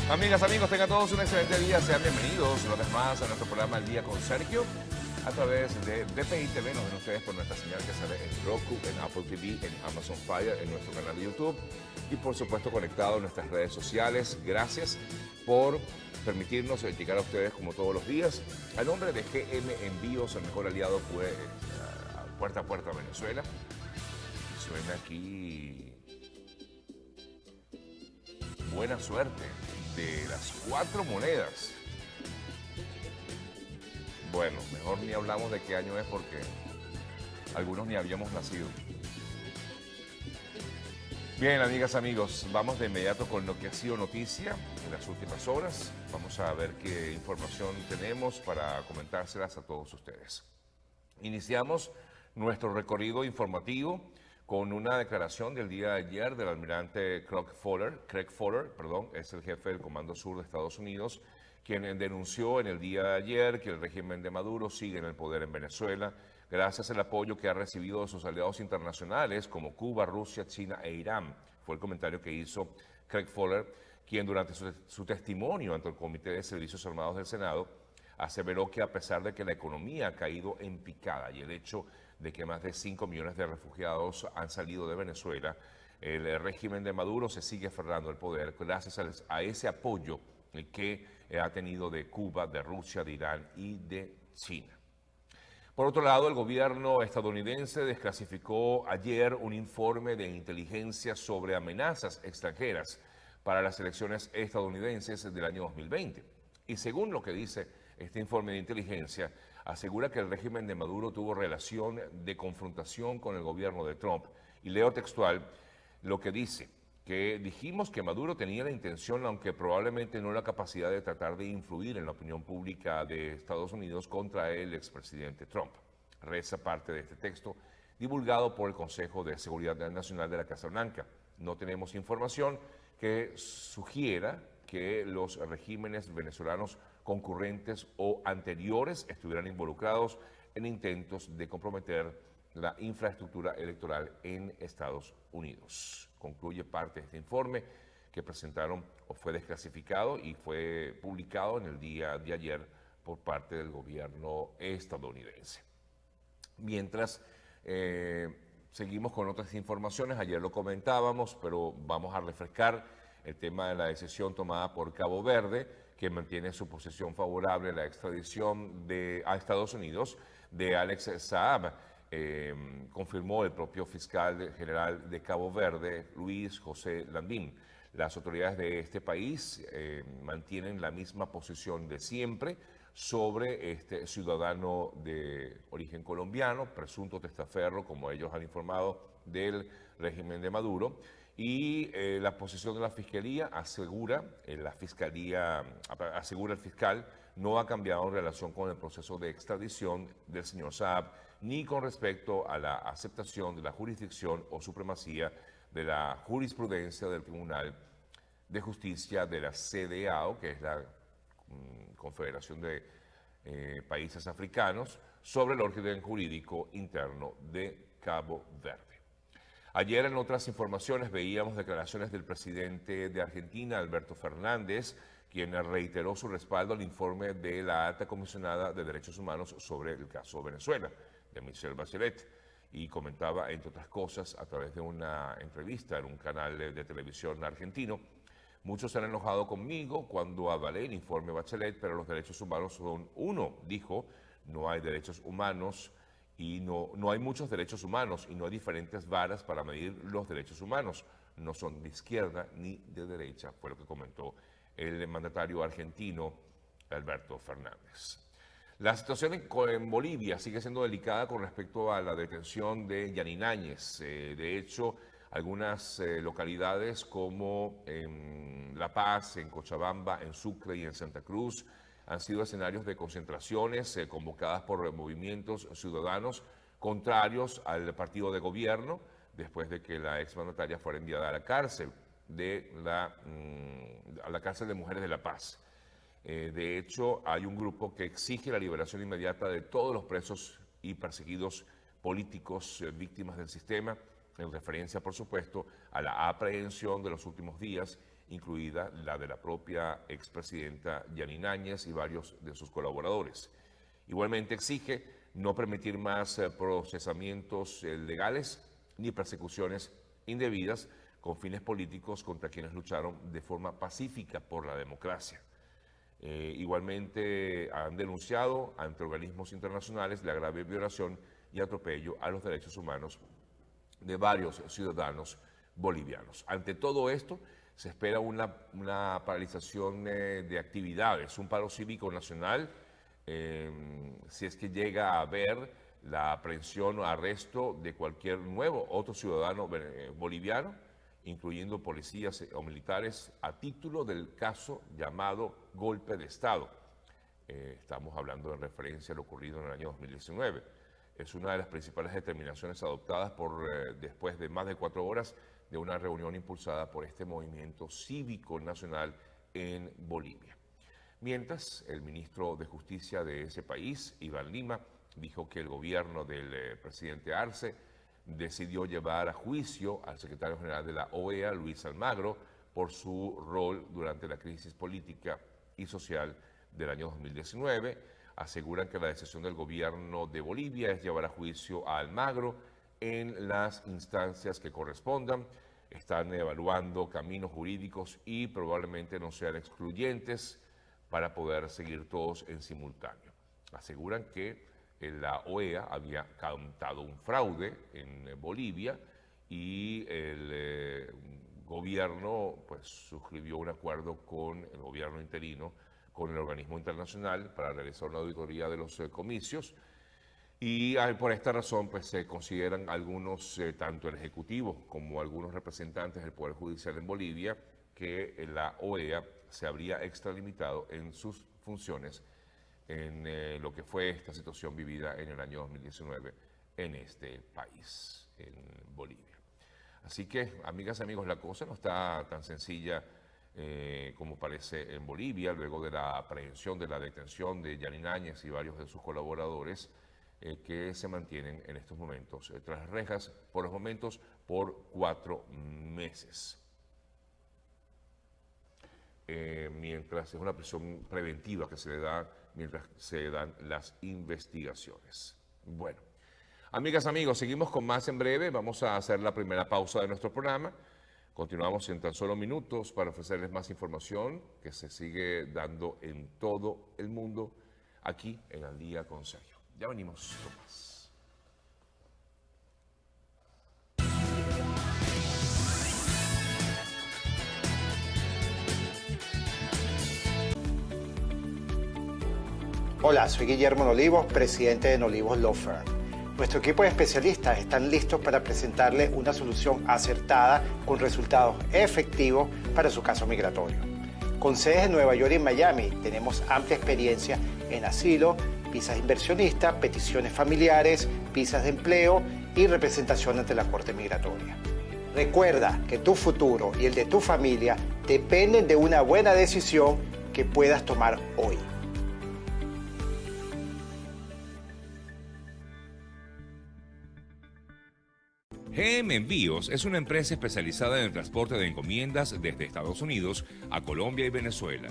Amigas, amigos, tengan todos un excelente día. Sean bienvenidos una vez más a nuestro programa El Día con Sergio a través de DPI TV. Nos ven ustedes por nuestra señal que sale en Roku, en Apple TV, en Amazon Fire, en nuestro canal de YouTube y por supuesto conectado en nuestras redes sociales. Gracias por permitirnos llegar a ustedes como todos los días. A nombre de GM Envíos, el mejor aliado fue puerta a puerta a Venezuela. Suena aquí buena suerte de las 4 monedas. Bueno, mejor ni hablamos de qué año es porque algunos ni habíamos nacido. Bien, amigas, amigos, vamos de inmediato con lo que ha sido noticia en las últimas horas. Vamos a ver qué información tenemos para comentárselas a todos ustedes. Iniciamos nuestro recorrido informativo con una declaración del día de ayer del almirante Craig Fowler, es el jefe del Comando Sur de Estados Unidos, quien denunció en el día de ayer que el régimen de Maduro sigue en el poder en Venezuela, gracias al apoyo que ha recibido de sus aliados internacionales como Cuba, Rusia, China e Irán. Fue el comentario que hizo Craig Fowler, quien durante su testimonio ante el Comité de Servicios Armados del Senado aseveró que a pesar de que la economía ha caído en picada y el hecho de que más de 5 millones de refugiados han salido de Venezuela, el régimen de Maduro se sigue aferrando al poder gracias a ese apoyo que ha tenido de Cuba, de Rusia, de Irán y de China. Por otro lado, el gobierno estadounidense desclasificó ayer un informe de inteligencia sobre amenazas extranjeras para las elecciones estadounidenses del año 2020. Y según lo que dice este informe de inteligencia, asegura que el régimen de Maduro tuvo relación de confrontación con el gobierno de Trump. Y leo textual lo que dice, que dijimos que Maduro tenía la intención, aunque probablemente no la capacidad de tratar de influir en la opinión pública de Estados Unidos contra el expresidente Trump. Reza parte de este texto divulgado por el Consejo de Seguridad Nacional de la Casa Blanca. No tenemos información que sugiera que los regímenes venezolanos concurrentes o anteriores estuvieran involucrados en intentos de comprometer la infraestructura electoral en Estados Unidos. Concluye parte de este informe que presentaron o fue desclasificado y fue publicado en el día de ayer por parte del gobierno estadounidense. Mientras seguimos con otras informaciones, ayer lo comentábamos, pero vamos a refrescar el tema de la decisión tomada por Cabo Verde, que mantiene su posición favorable a la extradición a Estados Unidos de Alex Saab. Confirmó el propio fiscal general de Cabo Verde, Luis José Landín. Las autoridades de este país mantienen la misma posición de siempre sobre este ciudadano de origen colombiano, presunto testaferro, como ellos han informado, del régimen de Maduro. Y la posición de la Fiscalía asegura el fiscal, no ha cambiado en relación con el proceso de extradición del señor Saab, ni con respecto a la aceptación de la jurisdicción o supremacía de la jurisprudencia del Tribunal de Justicia de la CEDEAO, que es la Confederación de Países Africanos, sobre el orden jurídico interno de Cabo Verde. Ayer en otras informaciones veíamos declaraciones del presidente de Argentina, Alberto Fernández, quien reiteró su respaldo al informe de la alta comisionada de Derechos Humanos sobre el caso Venezuela, de Michelle Bachelet, y comentaba, entre otras cosas, a través de una entrevista en un canal de televisión argentino: muchos se han enojado conmigo cuando avalé el informe Bachelet, pero los derechos humanos son uno, dijo. No hay derechos humanos y no hay muchos derechos humanos y no hay diferentes varas para medir los derechos humanos. No son de izquierda ni de derecha, fue lo que comentó el mandatario argentino Alberto Fernández. La situación en Bolivia sigue siendo delicada con respecto a la detención de Yanin Áñez. De hecho, algunas localidades como en La Paz, en Cochabamba, en Sucre y en Santa Cruz han sido escenarios de concentraciones convocadas por movimientos ciudadanos contrarios al partido de gobierno, después de que la exmandataria fuera enviada a la cárcel a la cárcel de mujeres de La Paz. De hecho, hay un grupo que exige la liberación inmediata de todos los presos y perseguidos políticos víctimas del sistema en referencia, por supuesto, a la aprehensión de los últimos días, incluida la de la propia expresidenta Yanine Áñez y varios de sus colaboradores. Igualmente exige no permitir más procesamientos legales ni persecuciones indebidas con fines políticos contra quienes lucharon de forma pacífica por la democracia. Igualmente han denunciado ante organismos internacionales la grave violación y atropello a los derechos humanos de varios ciudadanos bolivianos. Ante todo esto, se espera una paralización de actividades, un paro cívico nacional, si es que llega a haber la aprehensión o arresto de cualquier nuevo otro ciudadano boliviano, incluyendo policías o militares, a título del caso llamado golpe de Estado. Estamos hablando en referencia a lo ocurrido en el año 2019. Es una de las principales determinaciones adoptadas después de más de 4 horas de una reunión impulsada por este movimiento cívico nacional en Bolivia. Mientras, el ministro de Justicia de ese país, Iván Lima, dijo que el gobierno del presidente Arce decidió llevar a juicio al secretario general de la OEA, Luis Almagro, por su rol durante la crisis política y social del año 2019. Aseguran que la decisión del gobierno de Bolivia es llevar a juicio a Almagro en las instancias que correspondan. Están evaluando caminos jurídicos y probablemente no sean excluyentes para poder seguir todos en simultáneo. Aseguran que la OEA había cantado un fraude en Bolivia y el gobierno pues suscribió un acuerdo con el gobierno interino, con el organismo internacional para realizar una auditoría de los comicios. Y por esta razón, pues se consideran algunos, tanto el Ejecutivo como algunos representantes del Poder Judicial en Bolivia, que la OEA se habría extralimitado en sus funciones en lo que fue esta situación vivida en el año 2019 en este país, en Bolivia. Así que, amigas y amigos, la cosa no está tan sencilla como parece en Bolivia, luego de la aprehensión, de la detención de Yanine Áñez y varios de sus colaboradores, que se mantienen en estos momentos tras rejas, por los momentos, por 4 meses. Mientras es una prisión preventiva que se le da mientras se dan las investigaciones. Bueno, amigas, amigos, seguimos con más en breve. Vamos a hacer la primera pausa de nuestro programa. Continuamos en tan solo minutos para ofrecerles más información que se sigue dando en todo el mundo aquí en Al Día con Sergio. Ya venimos con más. Hola, soy Guillermo Nolivos, presidente de Nolivos Law Firm. Nuestro equipo de especialistas están listos para presentarle una solución acertada con resultados efectivos para su caso migratorio. Con sedes en Nueva York y Miami, tenemos amplia experiencia en asilo, visas inversionistas, peticiones familiares, visas de empleo y representación ante la Corte Migratoria. Recuerda que tu futuro y el de tu familia dependen de una buena decisión que puedas tomar hoy. GM Envíos es una empresa especializada en el transporte de encomiendas desde Estados Unidos a Colombia y Venezuela.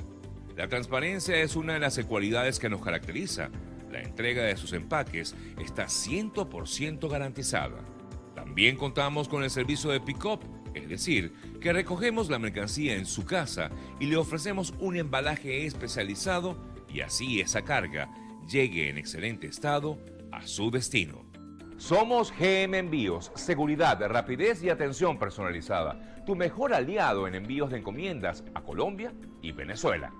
La transparencia es una de las cualidades que nos caracteriza. La entrega de sus empaques está 100% garantizada. También contamos con el servicio de pick-up, es decir, que recogemos la mercancía en su casa y le ofrecemos un embalaje especializado y así esa carga llegue en excelente estado a su destino. Somos GM Envíos, seguridad, rapidez y atención personalizada. Tu mejor aliado en envíos de encomiendas a Colombia y Venezuela.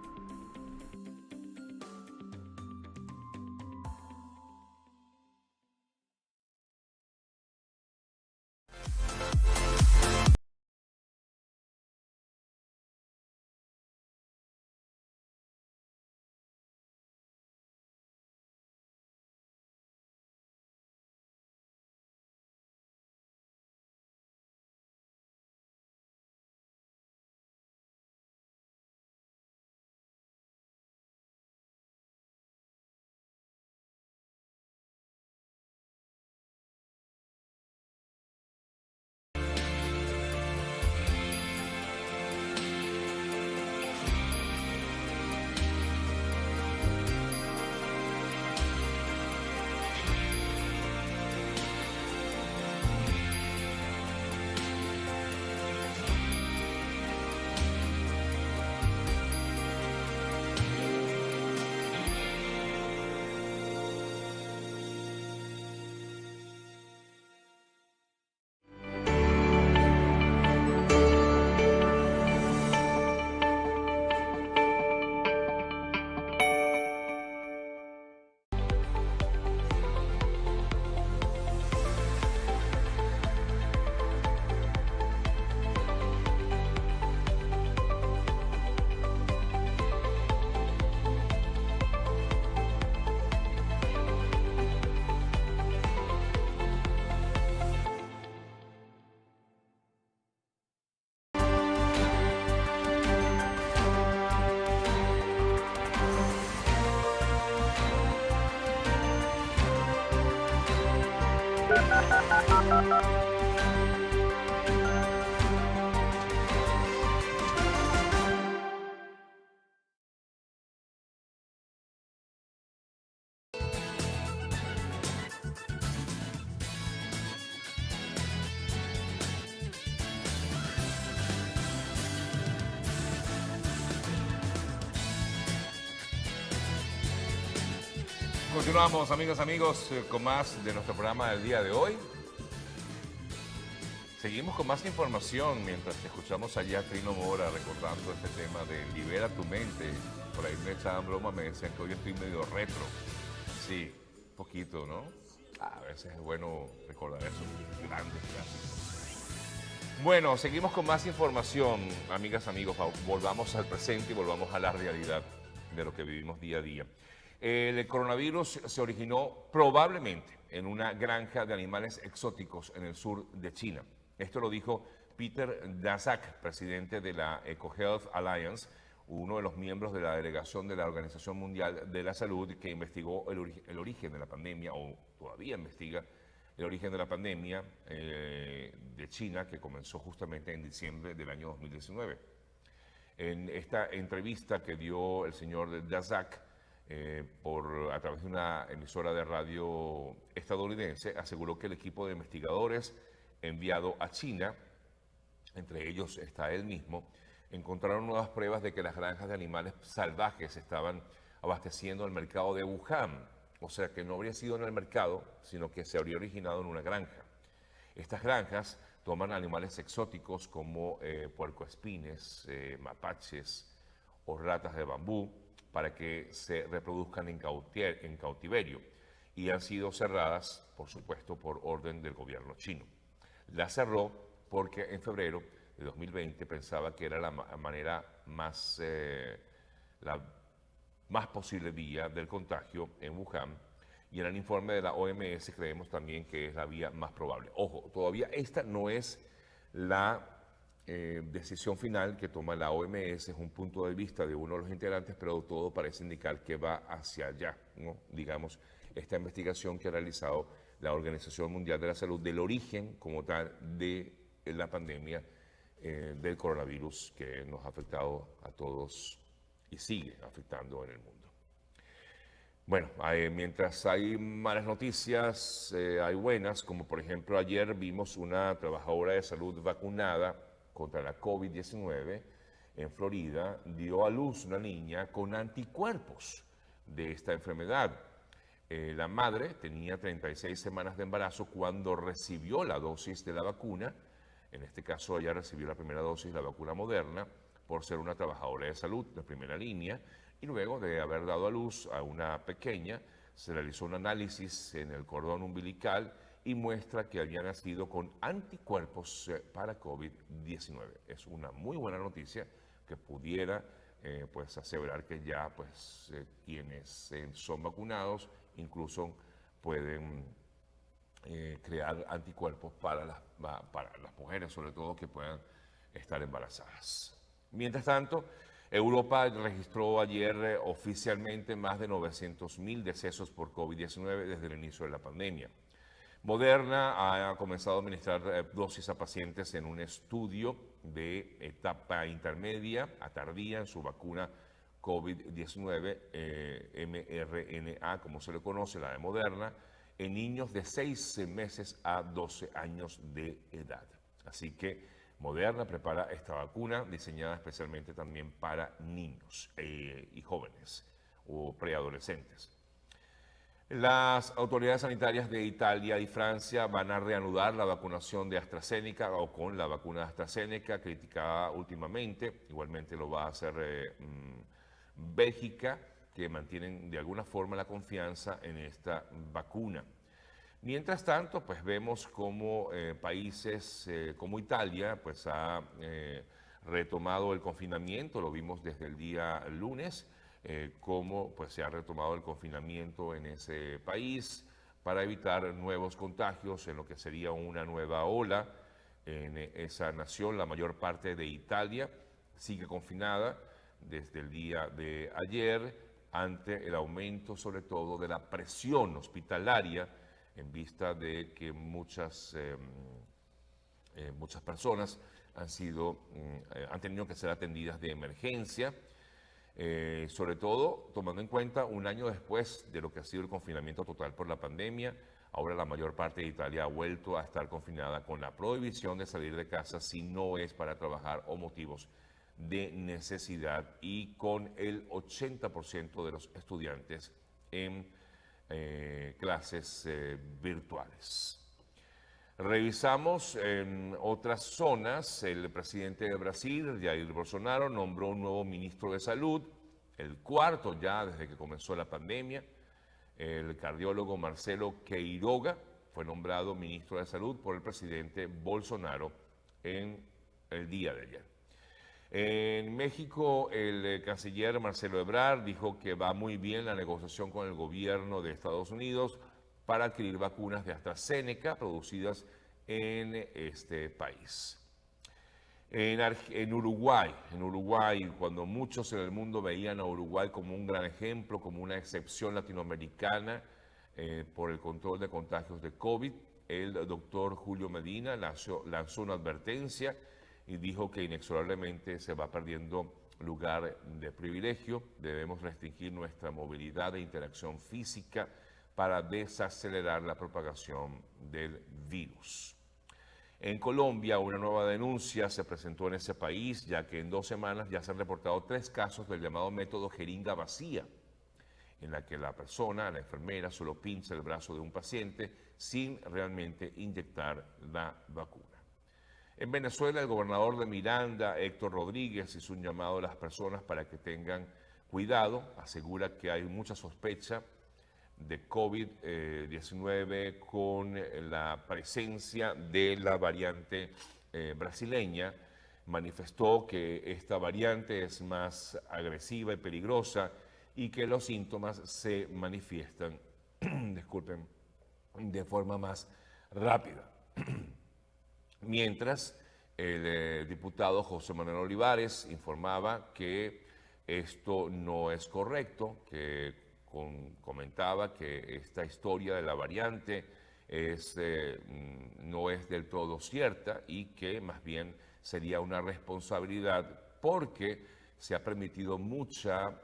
Continuamos, amigos, con más de nuestro programa del día de hoy. Seguimos con más información mientras escuchamos allá a Trino Mora recordando este tema de libera tu mente. Por ahí me echaban broma, me decían que hoy estoy medio retro. Sí, poquito, ¿no? A veces es bueno recordar esos grandes clásicos. Bueno, seguimos con más información, amigos. Volvamos al presente y volvamos a la realidad de lo que vivimos día a día. El coronavirus se originó probablemente en una granja de animales exóticos en el sur de China. Esto lo dijo Peter Daszak, presidente de la EcoHealth Alliance, uno de los miembros de la delegación de la Organización Mundial de la Salud que investigó el origen de la pandemia, o todavía investiga el origen de la pandemia de China, que comenzó justamente en diciembre del año 2019. En esta entrevista que dio el señor Daszak a través de una emisora de radio estadounidense, aseguró que el equipo de investigadores enviado a China, entre ellos está él mismo, encontraron nuevas pruebas de que las granjas de animales salvajes estaban abasteciendo el mercado de Wuhan. O sea que no habría sido en el mercado, sino que se habría originado en una granja. Estas granjas toman animales exóticos como puercoespines, mapaches o ratas de bambú para que se reproduzcan en cautiverio y han sido cerradas, por supuesto, por orden del gobierno chino. La cerró porque en febrero de 2020 pensaba que era la manera más, la más posible vía del contagio en Wuhan, y en el informe de la OMS creemos también que es la vía más probable. Ojo, todavía esta no es la decisión final que toma la OMS, es un punto de vista de uno de los integrantes, pero todo parece indicar que va hacia allá, ¿no? Digamos, esta investigación que ha realizado la Organización Mundial de la Salud del origen como tal de la pandemia del coronavirus que nos ha afectado a todos y sigue afectando en el mundo. Bueno, mientras hay malas noticias, hay buenas, como por ejemplo ayer vimos una trabajadora de salud vacunada contra la COVID-19 en Florida, dio a luz una niña con anticuerpos de esta enfermedad. La madre tenía 36 semanas de embarazo cuando recibió la dosis de la vacuna. En este caso, ella recibió la primera dosis de la vacuna Moderna por ser una trabajadora de salud de primera línea, y luego de haber dado a luz a una pequeña, se realizó un análisis en el cordón umbilical y muestra que había nacido con anticuerpos para COVID-19. Es una muy buena noticia que pudiera pues aseverar que ya pues quienes son vacunados incluso pueden crear anticuerpos para las mujeres, sobre todo que puedan estar embarazadas. Mientras tanto, Europa registró ayer oficialmente más de 900.000 decesos por COVID-19 desde el inicio de la pandemia. Moderna ha comenzado a administrar dosis a pacientes en un estudio de etapa intermedia a tardía en su vacuna COVID-19, mRNA, como se le conoce, la de Moderna, en niños de 6 meses a 12 años de edad. Así que Moderna prepara esta vacuna diseñada especialmente también para niños y jóvenes o preadolescentes. Las autoridades sanitarias de Italia y Francia van a reanudar la vacunación de AstraZeneca o con la vacuna de AstraZeneca, criticada últimamente. Igualmente lo va a hacer Bélgica, que mantienen de alguna forma la confianza en esta vacuna. Mientras tanto, pues vemos como países como Italia pues ha retomado el confinamiento, lo vimos desde el día lunes, cómo pues se ha retomado el confinamiento en ese país para evitar nuevos contagios en lo que sería una nueva ola en esa nación. La mayor parte de Italia sigue confinada desde el día de ayer ante el aumento sobre todo de la presión hospitalaria en vista de que muchas personas han tenido que ser atendidas de emergencia, sobre todo tomando en cuenta un año después de lo que ha sido el confinamiento total por la pandemia. Ahora la mayor parte de Italia ha vuelto a estar confinada con la prohibición de salir de casa si no es para trabajar o motivos de necesidad, y con el 80% de los estudiantes en clases virtuales. Revisamos en otras zonas. El presidente de Brasil, Jair Bolsonaro, nombró un nuevo ministro de Salud, el cuarto ya desde que comenzó la pandemia. El cardiólogo Marcelo Queiroga fue nombrado ministro de Salud por el presidente Bolsonaro en el día de ayer. En México, el canciller Marcelo Ebrard dijo que va muy bien la negociación con el gobierno de Estados Unidos para adquirir vacunas de AstraZeneca producidas en este país. En Uruguay, cuando muchos en el mundo veían a Uruguay como un gran ejemplo, como una excepción latinoamericana por el control de contagios de COVID, el doctor Julio Medina lanzó una advertencia y dijo que inexorablemente se va perdiendo lugar de privilegio. Debemos restringir nuestra movilidad e interacción física para desacelerar la propagación del virus. En Colombia, una nueva denuncia se presentó en ese país, ya que en 2 semanas ya se han reportado 3 casos del llamado método jeringa vacía, en la que la persona, la enfermera, solo pincha el brazo de un paciente sin realmente inyectar la vacuna. En Venezuela, el gobernador de Miranda, Héctor Rodríguez, hizo un llamado a las personas para que tengan cuidado. Asegura que hay mucha sospecha de COVID-19 con la presencia de la variante brasileña. Manifestó que esta variante es más agresiva y peligrosa y que los síntomas se manifiestan, disculpen, de forma más rápida. Mientras, el diputado José Manuel Olivares informaba que esto no es correcto, que comentaba que esta historia de la variante no es del todo cierta y que más bien sería una responsabilidad porque se ha permitido mucha,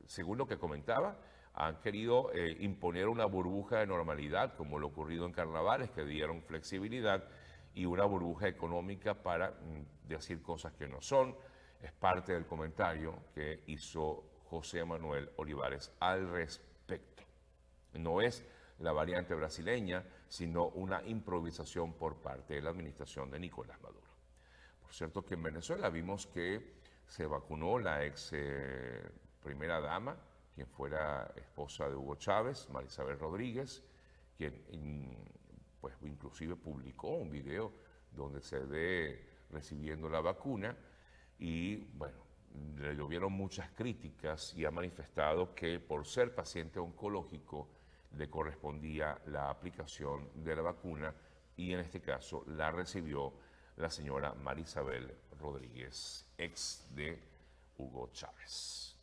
según lo que comentaba, han querido imponer una burbuja de normalidad, como lo ocurrido en carnavales, que dieron flexibilidad, y una burbuja económica para decir cosas que no son. Es parte del comentario que hizo José Manuel Olivares al respecto. No es la variante brasileña, sino una improvisación por parte de la administración de Nicolás Maduro. Por cierto que en Venezuela vimos que se vacunó la ex primera dama, quien fuera esposa de Hugo Chávez, Marisabel Rodríguez, quien pues inclusive publicó un video donde se ve recibiendo la vacuna y bueno, le llovieron muchas críticas y ha manifestado que por ser paciente oncológico le correspondía la aplicación de la vacuna y en este caso la recibió la señora Marisabel Rodríguez, ex de Hugo Chávez.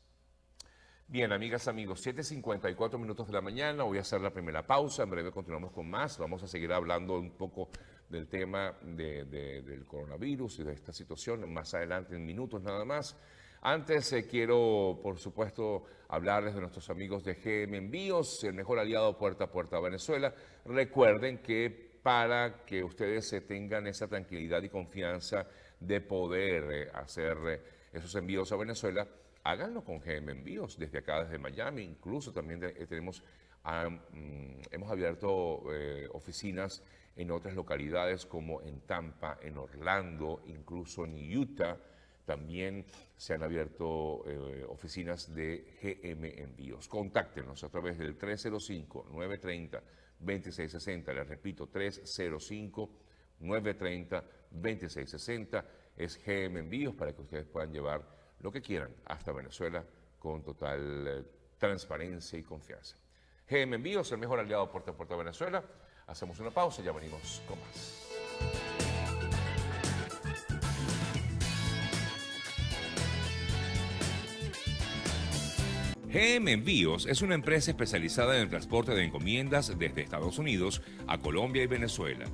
Bien, amigas, amigos, 7:54 minutos de la mañana, voy a hacer la primera pausa, en breve continuamos con más, vamos a seguir hablando un poco del tema del coronavirus y de esta situación más adelante en minutos nada más. Antes quiero, por supuesto, hablarles de nuestros amigos de GM Envíos, el mejor aliado puerta a puerta a Venezuela. Recuerden que para que ustedes tengan esa tranquilidad y confianza de poder hacer esos envíos a Venezuela, háganlo con GM Envíos, desde acá, desde Miami. Incluso también hemos abierto oficinas en otras localidades como en Tampa, en Orlando, incluso en Utah. También se han abierto oficinas de GM Envíos. Contáctenos a través del 305-930-2660. Les repito, 305-930-2660 es GM Envíos para que ustedes puedan llevar lo que quieran hasta Venezuela con total transparencia y confianza. GM Envíos, el mejor aliado puerta a puerta a Venezuela. Hacemos una pausa y ya venimos con más. GM Envíos es una empresa especializada en el transporte de encomiendas desde Estados Unidos a Colombia y Venezuela.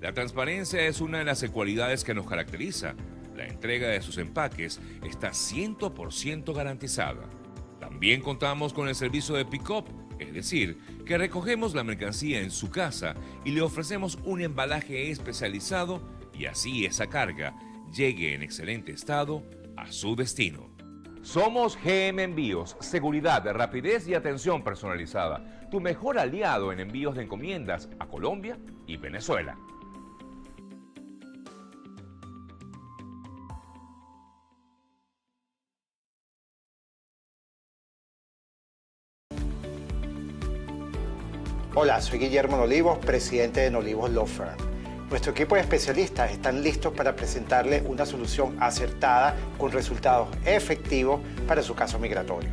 La transparencia es una de las cualidades que nos caracteriza. La entrega de sus empaques está 100% garantizada. También contamos con el servicio de pick-up, es decir, que recogemos la mercancía en su casa y le ofrecemos un embalaje especializado y así esa carga llegue en excelente estado a su destino. Somos GM Envíos, seguridad, rapidez y atención personalizada. Tu mejor aliado en envíos de encomiendas a Colombia y Venezuela. Hola, soy Guillermo Nolivos, presidente de Nolivos Law Firm. Nuestro equipo de especialistas están listos para presentarle una solución acertada con resultados efectivos para su caso migratorio.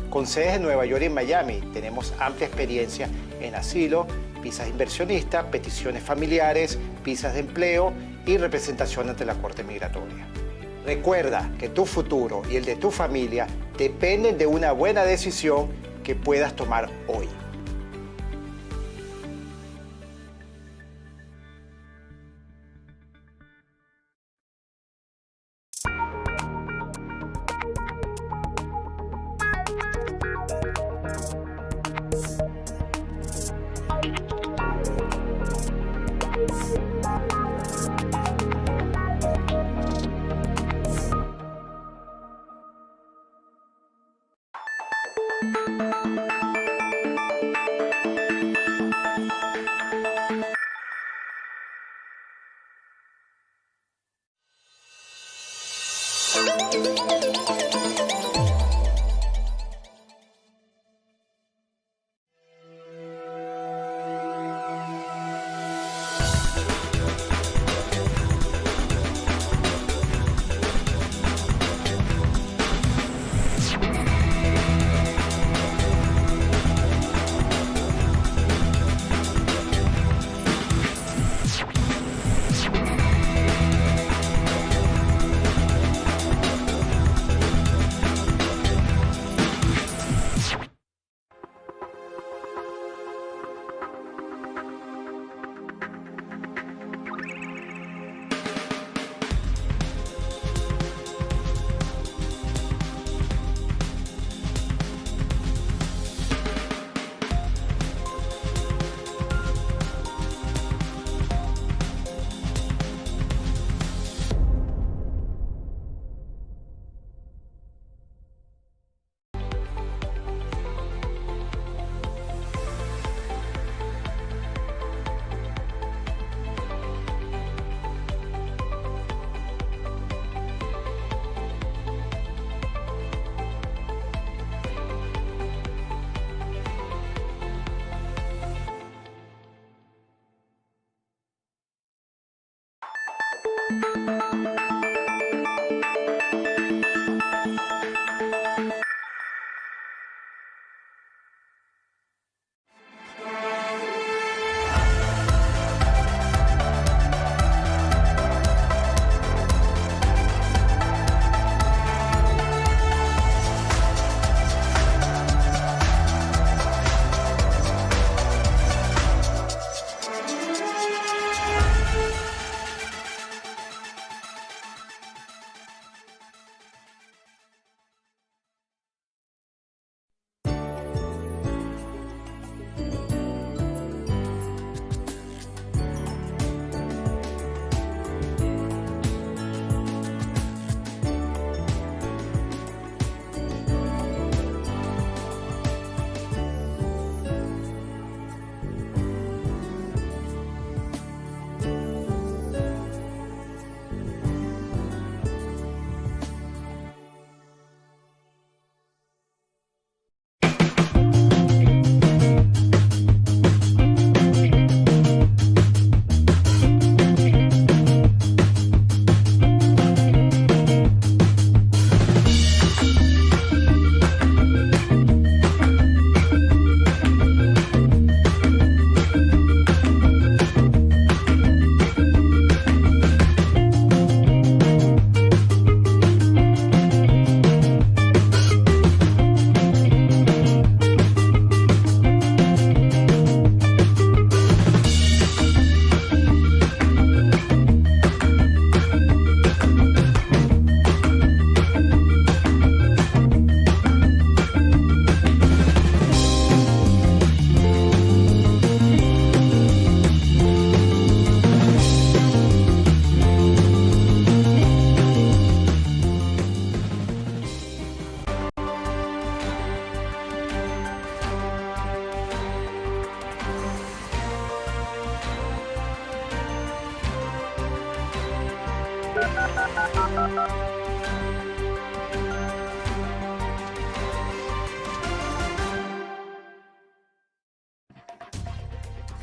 Con sedes en Nueva York y en Miami, tenemos amplia experiencia en asilo, visas de inversionista, peticiones familiares, visas de empleo y representación ante la Corte Migratoria. Recuerda que tu futuro y el de tu familia dependen de una buena decisión que puedas tomar hoy.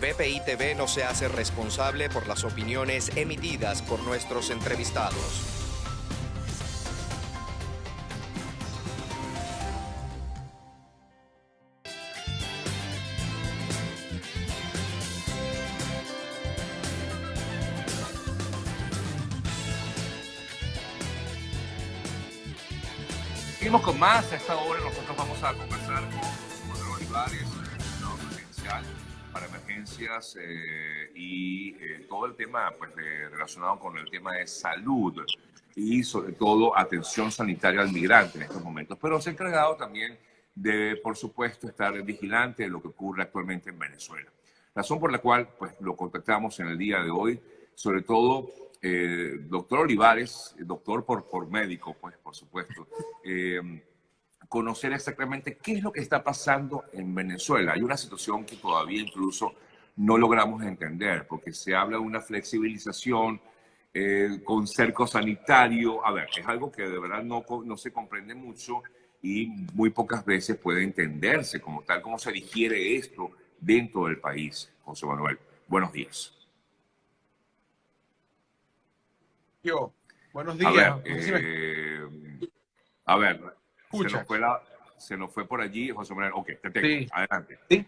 BPI TV no se hace responsable por las opiniones emitidas por nuestros entrevistados. Seguimos con más. A esta hora nosotros vamos a conversar con Manuel Olivares, coordinador presidencial para emergencias y todo el tema pues, relacionado con el tema de salud y sobre todo atención sanitaria al migrante en estos momentos. Pero se ha encargado también de, por supuesto, estar vigilante de lo que ocurre actualmente en Venezuela. Razón por la cual pues, lo contactamos en el día de hoy, sobre todo doctor Olivares, doctor por médico, pues por supuesto, conocer exactamente qué es lo que está pasando en Venezuela. Hay una situación que todavía incluso no logramos entender, porque se habla de una flexibilización con cerco sanitario. A ver, es algo que de verdad no se comprende mucho y muy pocas veces puede entenderse como tal, cómo se digiere esto dentro del país. José Manuel, buenos días. Buenos días. A ver, Escucha. se nos fue por allí, José Manuel. Ok, te tengo. Sí. Adelante. Sí.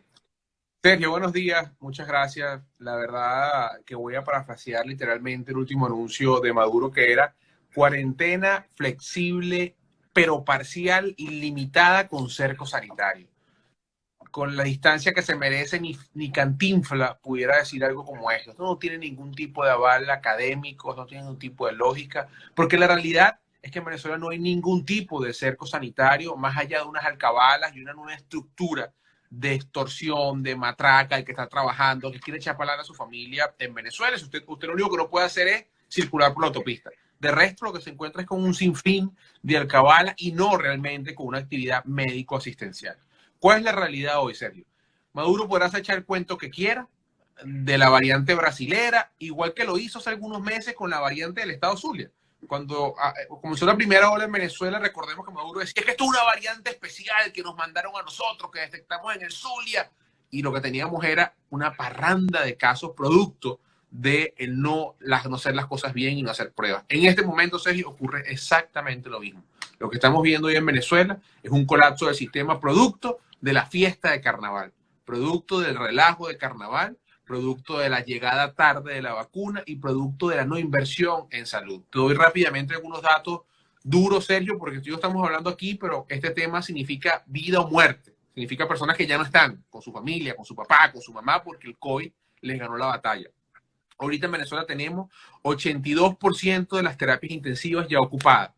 Sergio, buenos días. Muchas gracias. La verdad que voy a parafrasear literalmente el último anuncio de Maduro, que era cuarentena flexible, pero parcial y limitada con cerco sanitario. Con la distancia que se merece, ni Cantinflas pudiera decir algo como esto. Esto no tiene ningún tipo de aval académico, no tiene ningún tipo de lógica, porque la realidad es que en Venezuela no hay ningún tipo de cerco sanitario, más allá de unas alcabalas y una nueva estructura de extorsión, de matraca, el que está trabajando, que quiere echar palabra a su familia en Venezuela. Usted lo único que no puede hacer es circular por la autopista. De resto, lo que se encuentra es con un sinfín de alcabalas y no realmente con una actividad médico-asistencial. ¿Cuál es la realidad hoy, Sergio? Maduro podrá echar el cuento que quiera de la variante brasilera, igual que lo hizo hace algunos meses con la variante del estado Zulia. Cuando comenzó la primera ola en Venezuela, recordemos que Maduro decía que esto es una variante especial que nos mandaron a nosotros, que detectamos en el Zulia, y lo que teníamos era una parranda de casos producto de no hacer las cosas bien y no hacer pruebas. En este momento, Sergio, ocurre exactamente lo mismo. Lo que estamos viendo hoy en Venezuela es un colapso del sistema producto de la fiesta de carnaval, producto del relajo de carnaval, producto de la llegada tarde de la vacuna y producto de la no inversión en salud. Te doy rápidamente algunos datos duros, Sergio, porque tú y yo estamos hablando aquí, pero este tema significa vida o muerte. Significa personas que ya no están con su familia, con su papá, con su mamá, porque el COVID les ganó la batalla. Ahorita en Venezuela tenemos 82% de las terapias intensivas ya ocupadas.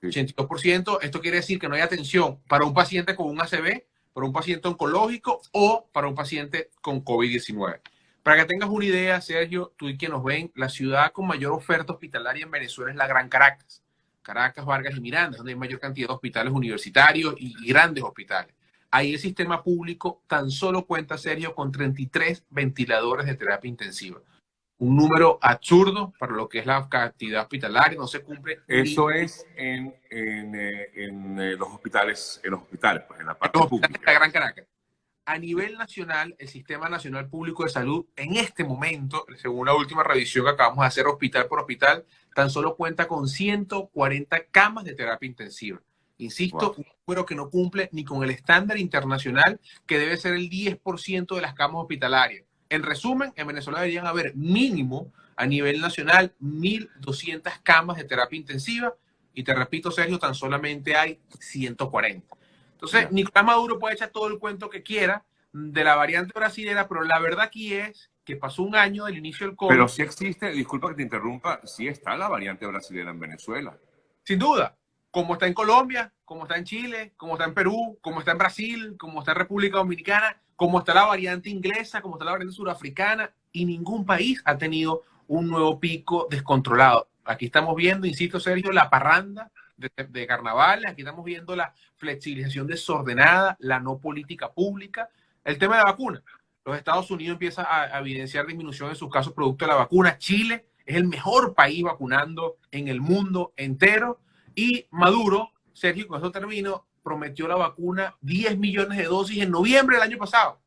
82%, esto quiere decir que no hay atención para un paciente con un ACV, para un paciente oncológico o para un paciente con COVID-19. Para que tengas una idea, Sergio, tú y quien nos ven, la ciudad con mayor oferta hospitalaria en Venezuela es la Gran Caracas. Caracas, Vargas y Miranda, donde hay mayor cantidad de hospitales universitarios y grandes hospitales. Ahí el sistema público tan solo cuenta, Sergio, con 33 ventiladores de terapia intensiva. Un número absurdo para lo que es la cantidad hospitalaria, no se cumple. Eso es en los hospitales, pues, en la parte pública. De la Gran Caracas. A nivel nacional, el Sistema Nacional Público de Salud, en este momento, según la última revisión que acabamos de hacer hospital por hospital, tan solo cuenta con 140 camas de terapia intensiva. Insisto, un número que no cumple ni con el estándar internacional, que debe ser el 10% de las camas hospitalarias. En resumen, en Venezuela deberían haber mínimo a nivel nacional 1.200 camas de terapia intensiva y te repito, Sergio, tan solamente hay 140. Entonces, Nicolás Maduro puede echar todo el cuento que quiera de la variante brasilera, pero la verdad aquí es que pasó un año del inicio del COVID. Pero sí existe, disculpa que te interrumpa, sí está la variante brasilera en Venezuela. Sin duda, como está en Colombia, como está en Chile, como está en Perú, como está en Brasil, como está en República Dominicana, como está la variante inglesa, como está la variante surafricana, y ningún país ha tenido un nuevo pico descontrolado. Aquí estamos viendo, insisto, Sergio, la parranda de carnavales, aquí estamos viendo la flexibilización desordenada, la no política pública, el tema de la vacuna. Los Estados Unidos empiezan a evidenciar disminución en sus casos producto de la vacuna. Chile es el mejor país vacunando en el mundo entero. Y Maduro, Sergio, con esto termino, prometió la vacuna 10 millones de dosis en noviembre del año pasado.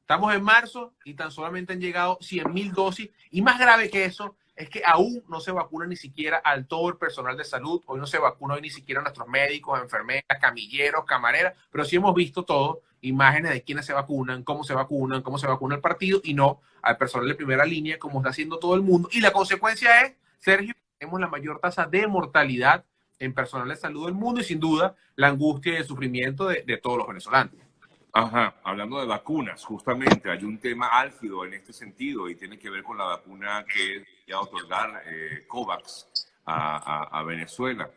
Estamos en marzo y tan solamente han llegado 100.000 dosis. Y más grave que eso es que aún no se vacuna ni siquiera al todo el personal de salud. Hoy no se vacuna hoy ni siquiera a nuestros médicos, enfermeras, camilleros, camareras. Pero sí hemos visto todo, imágenes de quiénes se vacunan, cómo se vacuna el partido y no al personal de primera línea como está haciendo todo el mundo. Y la consecuencia es, Sergio, tenemos la mayor tasa de mortalidad en personal de salud del mundo y sin duda la angustia y el sufrimiento de todos los venezolanos. Ajá, hablando de vacunas, justamente hay un tema álgido en este sentido y tiene que ver con la vacuna que va a otorgar COVAX a Venezuela.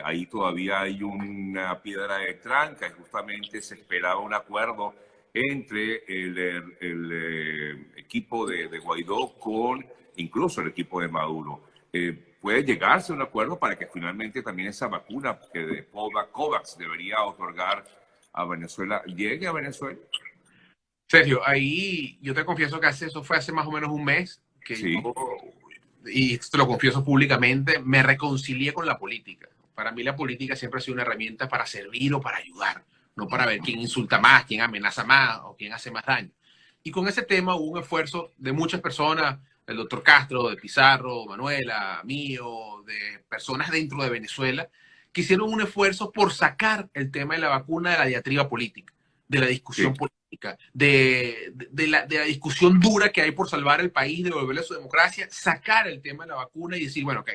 Ahí todavía hay una piedra de tranca y justamente se esperaba un acuerdo entre el equipo de Guaidó con incluso el equipo de Maduro. ¿Puede llegarse a un acuerdo para que finalmente también esa vacuna que de COVAX debería otorgar a Venezuela llegue a Venezuela? Sergio, ahí yo te confieso que eso fue hace más o menos un mes que Sí. yo, y te lo confieso públicamente, me reconcilié con la política. Para mí la política siempre ha sido una herramienta para servir o para ayudar, no para ver quién insulta más, quién amenaza más o quién hace más daño. Y con ese tema hubo un esfuerzo de muchas personas, del doctor Castro, de Pizarro, Manuela, mío, de personas dentro de Venezuela, que hicieron un esfuerzo por sacar el tema de la vacuna de la diatriba política, de la discusión política, de la discusión dura que hay por salvar el país, devolverle su democracia, sacar el tema de la vacuna y decir, bueno, ok,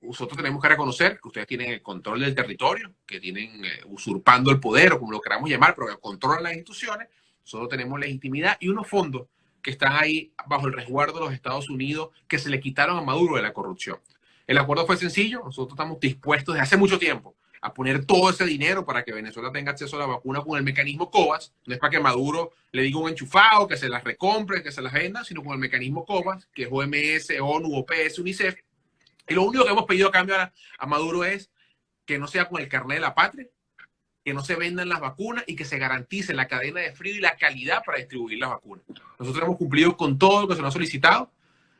nosotros tenemos que reconocer que ustedes tienen el control del territorio, que tienen usurpando el poder, o como lo queramos llamar, pero que controlan las instituciones, nosotros tenemos legitimidad y unos fondos que están ahí bajo el resguardo de los Estados Unidos que se le quitaron a Maduro de la corrupción. El acuerdo fue sencillo, nosotros estamos dispuestos desde hace mucho tiempo a poner todo ese dinero para que Venezuela tenga acceso a la vacuna con el mecanismo COVAX, no es para que Maduro le diga un enchufado, que se las recompre, que se las venda, sino con el mecanismo COVAX, que es OMS, ONU, OPS, UNICEF. Y lo único que hemos pedido a cambio a Maduro es que no sea con el carnet de la patria, que no se vendan las vacunas y que se garantice la cadena de frío y la calidad para distribuir las vacunas. Nosotros hemos cumplido con todo lo que se nos ha solicitado.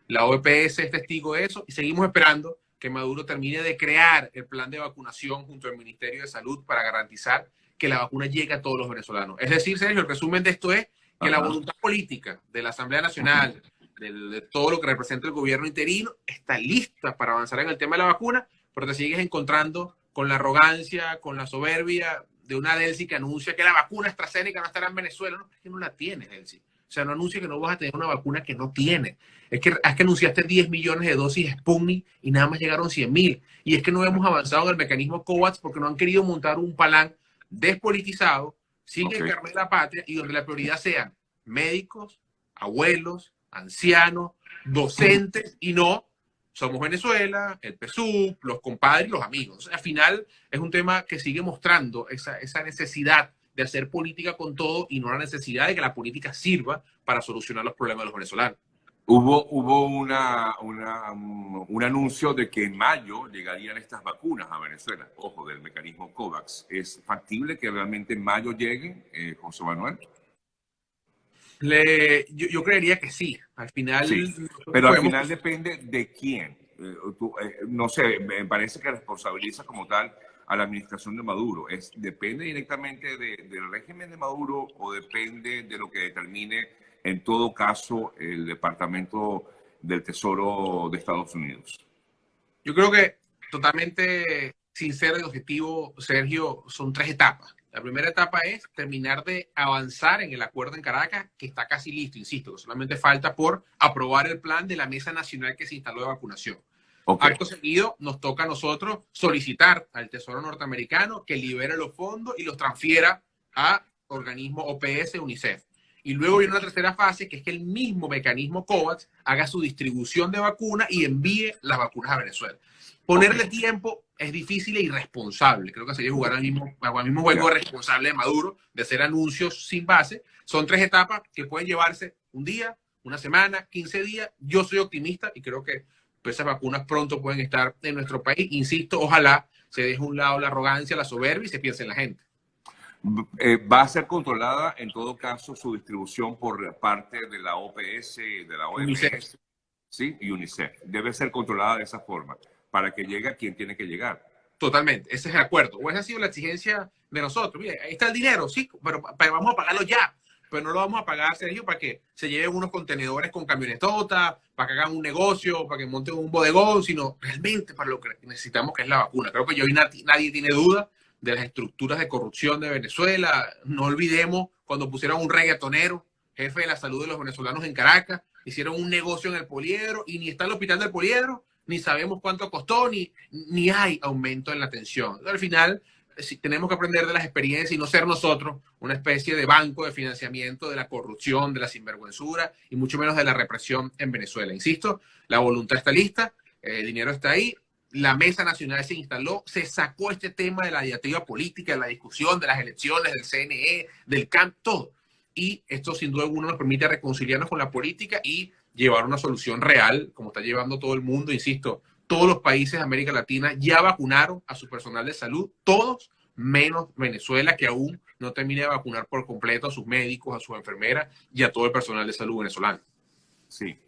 La OPS es testigo de eso y seguimos esperando que Maduro termine de crear el plan de vacunación junto al Ministerio de Salud para garantizar que la vacuna llegue a todos los venezolanos. Es decir, Sergio, el resumen de esto es que la voluntad política de la Asamblea Nacional, de todo lo que representa el gobierno interino, está lista para avanzar en el tema de la vacuna, pero te sigues encontrando con la arrogancia, con la soberbia de una Delcy que anuncia que la vacuna AstraZeneca no estará en Venezuela. No, es que no la tienes, Delcy. O sea, no anuncia que no vas a tener una vacuna que no tienes. Es que anunciaste 10 millones de dosis Sputnik y nada más llegaron 100.000. Y es que no hemos avanzado en el mecanismo COVAX porque no han querido montar un plan despolitizado, sin el carnet de la patria y donde la prioridad sean médicos, abuelos, ancianos, docentes y no somos Venezuela, el PSUV, los compadres y los amigos. Al final es un tema que sigue mostrando esa necesidad de hacer política con todo y no la necesidad de que la política sirva para solucionar los problemas de los venezolanos. Hubo un anuncio de que en mayo llegarían estas vacunas a Venezuela, ojo, del mecanismo COVAX. ¿Es factible que realmente en mayo lleguen, José Manuel? Yo creería que sí. Al final... Sí, pero al final depende de quién. No sé, me parece que responsabiliza como tal a la administración de Maduro. ¿Depende directamente del régimen de Maduro o depende de lo que determine, en todo caso, el Departamento del Tesoro de Estados Unidos? Yo creo que totalmente sincero y objetivo, Sergio, son 3 etapas. La primera etapa es terminar de avanzar en el acuerdo en Caracas, que está casi listo, insisto, que solamente falta por aprobar el plan de la Mesa Nacional que se instaló de vacunación. Okay. Acto seguido, nos toca a nosotros solicitar al Tesoro norteamericano que libere los fondos y los transfiera a organismos OPS, UNICEF. Y luego viene una tercera fase, que es que el mismo mecanismo COVAX haga su distribución de vacunas y envíe las vacunas a Venezuela. Ponerle tiempo es difícil e irresponsable. Creo que sería jugar al mismo juego responsable de Maduro, de hacer anuncios sin base. Son 3 etapas que pueden llevarse un día, una semana, 15 días. Yo soy optimista y creo que esas vacunas pronto pueden estar en nuestro país. Insisto, ojalá se deje a un lado la arrogancia, la soberbia y se piense en la gente. ¿Va a ser controlada, en todo caso, su distribución por parte de la OPS, de la OMS? UNICEF. Sí, y UNICEF. Debe ser controlada de esa forma, para que llegue a quien tiene que llegar. Totalmente, ese es el acuerdo. O esa ha sido la exigencia de nosotros. Mira, ahí está el dinero, sí, pero vamos a pagarlo ya. pero no lo vamos a pagar, Sergio, para que se lleven unos contenedores con camionetotas, para que hagan un negocio, para que monten un bodegón, sino realmente para lo que necesitamos, que es la vacuna. Creo que hoy nadie tiene duda de las estructuras de corrupción de Venezuela. No olvidemos cuando pusieron un reggaetonero, jefe de la salud de los venezolanos en Caracas, hicieron un negocio en el Poliedro y ni está el hospital del Poliedro, ni sabemos cuánto costó, ni hay aumento en la atención. Al final, sí, tenemos que aprender de las experiencias y no ser nosotros una especie de banco de financiamiento de la corrupción, de la sinvergüenzura y mucho menos de la represión en Venezuela. Insisto, la voluntad está lista, el dinero está ahí, la mesa nacional se instaló, se sacó este tema de la diatriba política, de la discusión, de las elecciones, del CNE, del CAMP, todo. Y esto sin duda alguna nos permite reconciliarnos con la política y llevar una solución real, como está llevando todo el mundo. Insisto, todos los países de América Latina ya vacunaron a su personal de salud, todos menos Venezuela, que aún no termina de vacunar por completo a sus médicos, a sus enfermeras y a todo el personal de salud venezolano. Sí.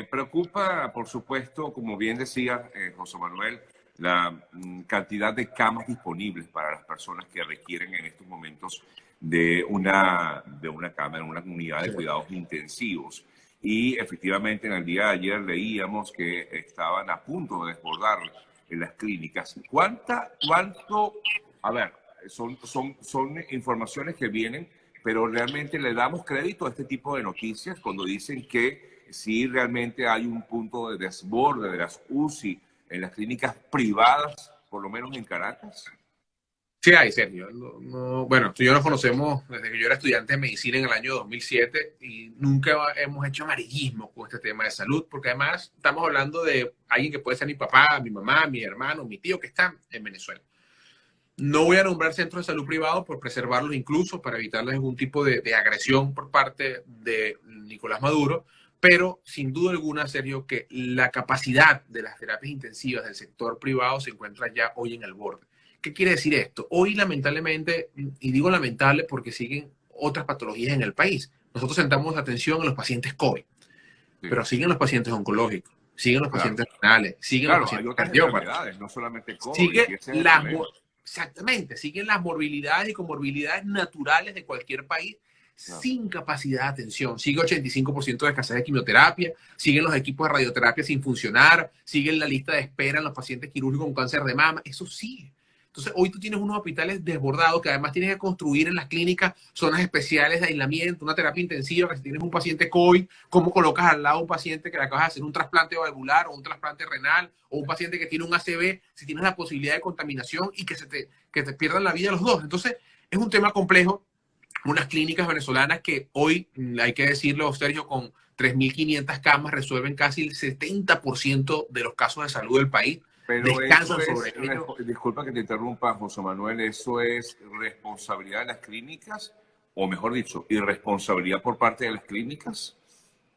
Preocupa, por supuesto, como bien decía José Manuel, la cantidad de camas disponibles para las personas que requieren en estos momentos de una cama en una unidad de cuidados intensivos. Y efectivamente en el día de ayer leíamos que estaban a punto de desbordar en las clínicas. A ver, son informaciones que vienen, pero realmente le damos crédito a este tipo de noticias cuando dicen que sí realmente hay un punto de desborde de las UCI en las clínicas privadas, por lo menos en Caracas. Sí hay, Sergio. Bueno, tú y yo nos conocemos desde que yo era estudiante de medicina en el año 2007 y nunca hemos hecho amarillismo con este tema de salud, porque además estamos hablando de alguien que puede ser mi papá, mi mamá, mi hermano, mi tío que están en Venezuela. No voy a nombrar centros de salud privados por preservarlos incluso, para evitarles algún tipo de agresión por parte de Nicolás Maduro, pero sin duda alguna, Sergio, que la capacidad de las terapias intensivas del sector privado se encuentra ya hoy en el borde. ¿Qué quiere decir esto? Hoy, lamentablemente, y digo lamentable porque siguen otras patologías en el país. Nosotros centramos atención en los pacientes COVID, pero siguen los pacientes oncológicos, siguen los pacientes renales, siguen los pacientes cardiópatas. No solamente COVID. Exactamente, siguen las morbilidades y comorbilidades naturales de cualquier país sin capacidad de atención. Sigue 85% de escasez de quimioterapia, siguen los equipos de radioterapia sin funcionar, siguen la lista de espera en los pacientes quirúrgicos con cáncer de mama, eso sigue. Entonces, hoy tú tienes unos hospitales desbordados que además tienes que construir en las clínicas zonas especiales de aislamiento, una terapia intensiva, que si tienes un paciente COVID, ¿cómo colocas al lado a un paciente que le acabas de hacer un trasplante valvular o un trasplante renal o un paciente que tiene un ACV, si tienes la posibilidad de contaminación y que te pierdan la vida los dos? Entonces, es un tema complejo. Unas clínicas venezolanas que hoy, hay que decirlo, Sergio, con 3.500 camas resuelven casi el 70% de los casos de salud del país. Pero descansan sobre ello. Disculpa que te interrumpa, José Manuel, ¿eso es responsabilidad de las clínicas? O mejor dicho, ¿irresponsabilidad por parte de las clínicas?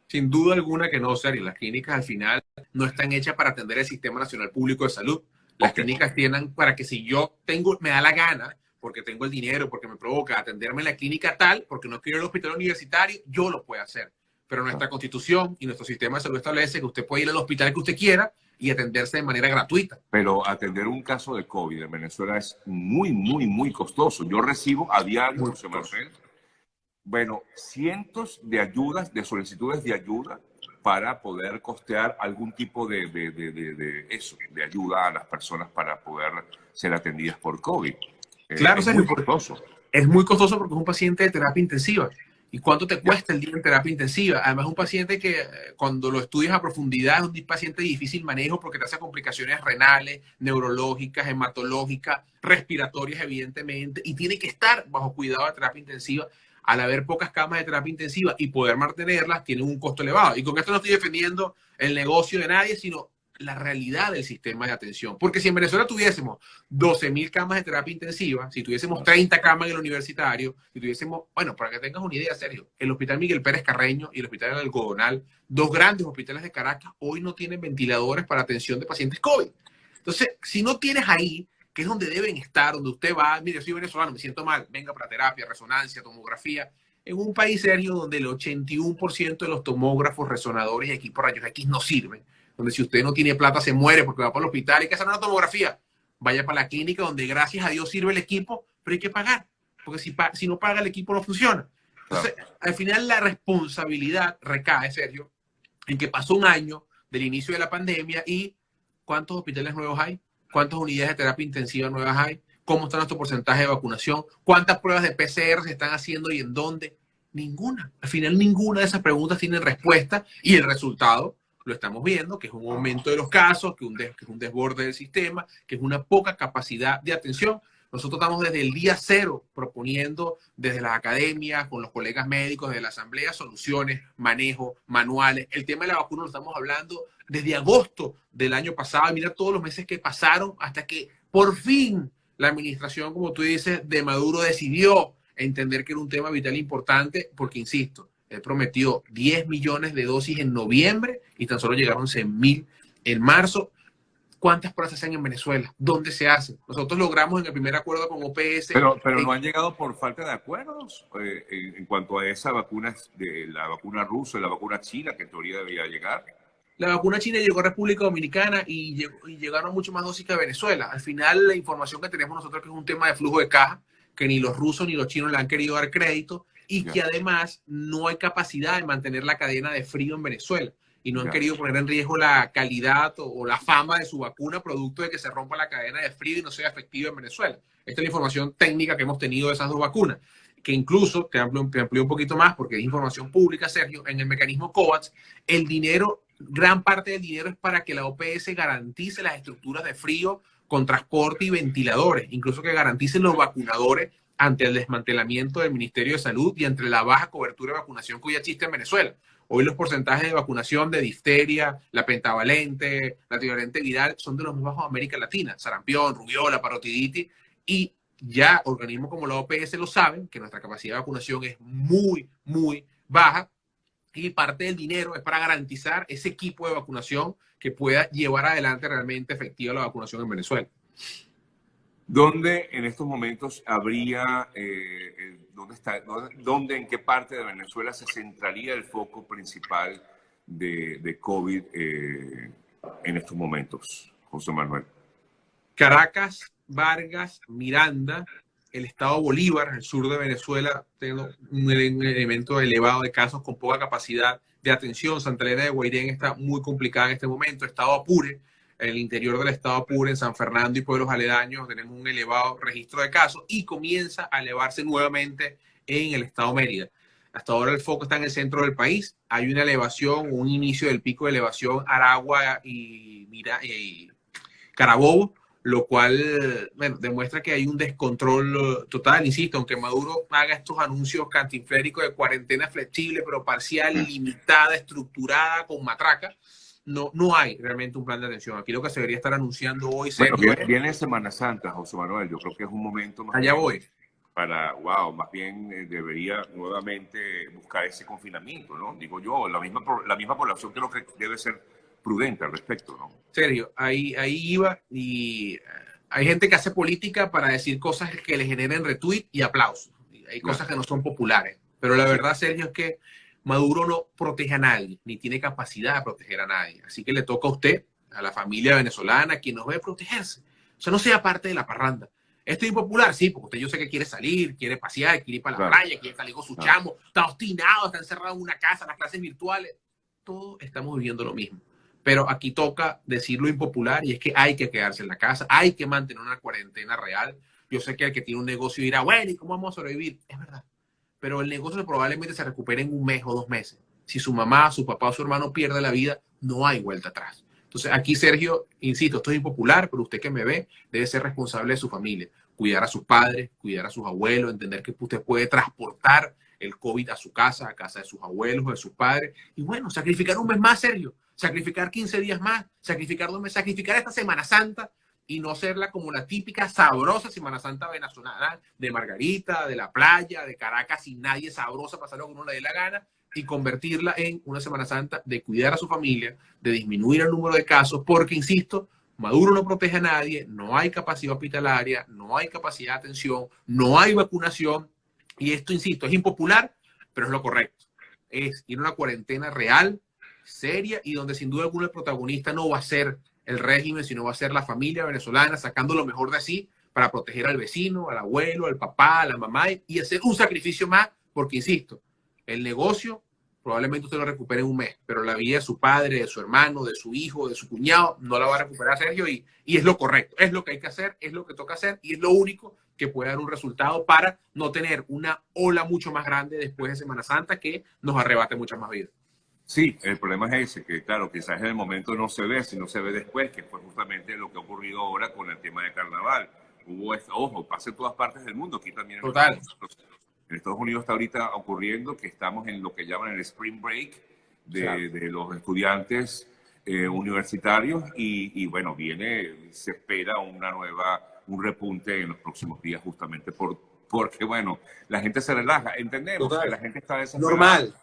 Sin duda alguna que no, Sergio. Las clínicas al final no están hechas para atender el Sistema Nacional Público de Salud. Las clínicas tienen para que si yo me da la gana, porque tengo el dinero, porque me provoca atenderme en la clínica tal, porque no quiero ir al hospital universitario, yo lo puedo hacer. Pero nuestra Constitución y nuestro sistema de salud establece que usted puede ir al hospital que usted quiera y atenderse de manera gratuita. Pero atender un caso de COVID en Venezuela es muy, muy, muy costoso. Yo recibo a diario, José Manuel, bueno, cientos de ayudas, de solicitudes de ayuda para poder costear algún tipo de ayuda a las personas para poder ser atendidas por COVID. Claro, es muy costoso. Es muy costoso porque es un paciente de terapia intensiva. ¿Y cuánto te cuesta el día en terapia intensiva? Además, es un paciente que cuando lo estudias a profundidad es un paciente de difícil manejo porque te hace complicaciones renales, neurológicas, hematológicas, respiratorias, evidentemente, y tiene que estar bajo cuidado de terapia intensiva. Al haber pocas camas de terapia intensiva y poder mantenerlas, tiene un costo elevado. Y con esto no estoy defendiendo el negocio de nadie, sino la realidad del sistema de atención. Porque si en Venezuela tuviésemos 12.000 camas de terapia intensiva, si tuviésemos 30 camas en el universitario, si tuviésemos, bueno, para que tengas una idea, Sergio, el Hospital Miguel Pérez Carreño y el Hospital del Algodonal, dos grandes hospitales de Caracas, hoy no tienen ventiladores para atención de pacientes COVID. Entonces, si no tienes ahí, que es donde deben estar, donde usted va, mire, soy venezolano, me siento mal, venga para terapia, resonancia, tomografía, en un país, Sergio, donde el 81% de los tomógrafos, resonadores y equipos rayos X no sirven, donde si usted no tiene plata se muere porque va para el hospital, hay que hacer una tomografía, vaya para la clínica donde gracias a Dios sirve el equipo, pero hay que pagar, porque si no paga el equipo no funciona. Entonces, al final la responsabilidad recae, Sergio, en que pasó un año del inicio de la pandemia y ¿cuántos hospitales nuevos hay? ¿Cuántas unidades de terapia intensiva nuevas hay? ¿Cómo está nuestro porcentaje de vacunación? ¿Cuántas pruebas de PCR se están haciendo y en dónde? Ninguna. Al final ninguna de esas preguntas tiene respuesta y el resultado lo estamos viendo, que es un aumento de los casos, que es un desborde del sistema, que es una poca capacidad de atención. Nosotros estamos desde el día cero proponiendo desde las academias, con los colegas médicos, desde la asamblea, soluciones, manejo, manuales. El tema de la vacuna lo estamos hablando desde agosto del año pasado. Mira todos los meses que pasaron hasta que por fin la administración, como tú dices, de Maduro decidió entender que era un tema vital e importante, porque, insisto, él prometió 10 millones de dosis en noviembre y tan solo llegaron 100.000 en marzo. ¿Cuántas pruebas se hacen en Venezuela? ¿Dónde se hacen? Nosotros logramos en el primer acuerdo con OPS... Pero no han llegado por falta de acuerdos en cuanto a esa vacuna, de la vacuna rusa y la vacuna china, que en teoría debía llegar. La vacuna china llegó a República Dominicana y llegaron mucho más dosis que a Venezuela. Al final, la información que tenemos nosotros que es un tema de flujo de caja, que ni los rusos ni los chinos le han querido dar crédito y que además no hay capacidad de mantener la cadena de frío en Venezuela. Y no han querido poner en riesgo la calidad o la fama de su vacuna producto de que se rompa la cadena de frío y no sea efectiva en Venezuela. Esta es la información técnica que hemos tenido de esas dos vacunas, que incluso, te amplío un poquito más porque es información pública, Sergio, en el mecanismo COVAX, el dinero, gran parte del dinero es para que la OPS garantice las estructuras de frío con transporte y ventiladores, incluso que garanticen los vacunadores ante el desmantelamiento del Ministerio de Salud y ante la baja cobertura de vacunación que hoy existe en Venezuela. Hoy los porcentajes de vacunación de difteria, la pentavalente, la trivalente viral son de los más bajos de América Latina. Sarampión, rubiola, parotiditis. Y ya organismos como la OPS lo saben, que nuestra capacidad de vacunación es muy, muy baja. Y parte del dinero es para garantizar ese equipo de vacunación que pueda llevar adelante realmente efectiva la vacunación en Venezuela. ¿Dónde en estos momentos habría, dónde, en qué parte de Venezuela se centraría el foco principal de COVID en estos momentos, José Manuel? Caracas, Vargas, Miranda, el estado Bolívar, el sur de Venezuela, teniendo un elemento elevado de casos con poca capacidad de atención. Santa Elena de Guairén está muy complicada en este momento. Estado Apure, en el interior del estado Apure, en San Fernando y pueblos aledaños, tenemos un elevado registro de casos y comienza a elevarse nuevamente en el estado Mérida. Hasta ahora el foco está en el centro del país. Hay una elevación, un inicio del pico de elevación Aragua y Carabobo, lo cual, bueno, demuestra que hay un descontrol total. Insisto, aunque Maduro haga estos anuncios cantinfléricos de cuarentena flexible, pero parcial, limitada, estructurada, con matraca, no hay realmente un plan de atención. Aquí lo que se debería estar anunciando hoy, Sergio, bueno, viene Semana Santa, José Manuel. Yo creo que es un momento más allá voy. Más bien debería nuevamente buscar ese confinamiento, ¿no? Digo yo, la misma población creo que debe ser prudente al respecto, ¿no? Sergio, ahí iba y hay gente que hace política para decir cosas que le generen retweet y aplausos. Hay cosas que no son populares. Pero la verdad, Sergio, es que Maduro no protege a nadie, ni tiene capacidad de proteger a nadie. Así que le toca a usted, a la familia venezolana, quien nos ve protegerse. O sea, no sea parte de la parranda. Esto es impopular, sí, porque usted yo sé que quiere salir, quiere pasear, quiere ir para la playa, quiere salir con su chamo, está obstinado, está encerrado en una casa, las clases virtuales. Todos estamos viviendo lo mismo. Pero aquí toca decir lo impopular y es que hay que quedarse en la casa, hay que mantener una cuarentena real. Yo sé que el que tiene un negocio dirá, bueno, ¿y cómo vamos a sobrevivir? Es verdad. Pero el negocio probablemente se recupere en un mes o 2 meses. Si su mamá, su papá o su hermano pierde la vida, no hay vuelta atrás. Entonces aquí, Sergio, insisto, esto es impopular, pero usted que me ve debe ser responsable de su familia. Cuidar a sus padres, cuidar a sus abuelos, entender que usted puede transportar el COVID a su casa, a casa de sus abuelos, de sus padres. Y bueno, sacrificar un mes más, Sergio. Sacrificar 15 días más, sacrificar 2 meses, sacrificar esta Semana Santa y no serla como la típica sabrosa Semana Santa venezolana de Margarita, de la playa, de Caracas, y nadie sabrosa, pasar lo que uno le dé la gana, y convertirla en una Semana Santa de cuidar a su familia, de disminuir el número de casos, porque, insisto, Maduro no protege a nadie, no hay capacidad hospitalaria, no hay capacidad de atención, no hay vacunación, y esto, insisto, es impopular, pero es lo correcto. Es ir a una cuarentena real, seria, y donde sin duda alguna el protagonista no va a ser el régimen, sino va a ser la familia venezolana sacando lo mejor de sí para proteger al vecino, al abuelo, al papá, a la mamá y hacer un sacrificio más porque insisto, el negocio probablemente usted lo recupere en un mes, pero la vida de su padre, de su hermano, de su hijo, de su cuñado, no la va a recuperar Sergio y es lo correcto, es lo que hay que hacer, es lo que toca hacer y es lo único que puede dar un resultado para no tener una ola mucho más grande después de Semana Santa que nos arrebate muchas más vidas. Sí, el problema es ese, que claro, quizás en el momento no se ve, sino se ve después, que fue justamente lo que ha ocurrido ahora con el tema de carnaval. Hubo esto, ojo, pasa en todas partes del mundo, aquí también en Total. En Estados Unidos está ahorita ocurriendo que estamos en lo que llaman el spring break de los estudiantes universitarios y bueno, se espera un repunte en los próximos días justamente porque bueno, la gente se relaja. Entendemos Total. que la gente está desesperada. Normal.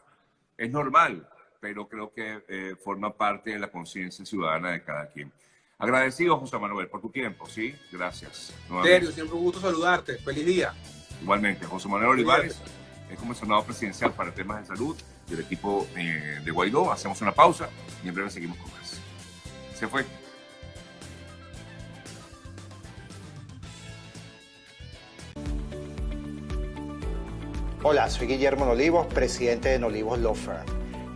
Es normal, pero creo que forma parte de la conciencia ciudadana de cada quien. Agradecido, José Manuel, por tu tiempo, ¿sí? Gracias. Sergio, siempre un gusto saludarte. Feliz día. Igualmente, José Manuel Olivares es comisionado presidencial para temas de salud del equipo de Guaidó. Hacemos una pausa y en breve seguimos con más. Se fue. Hola, soy Guillermo Nolivos, presidente de Nolivos Law Firm.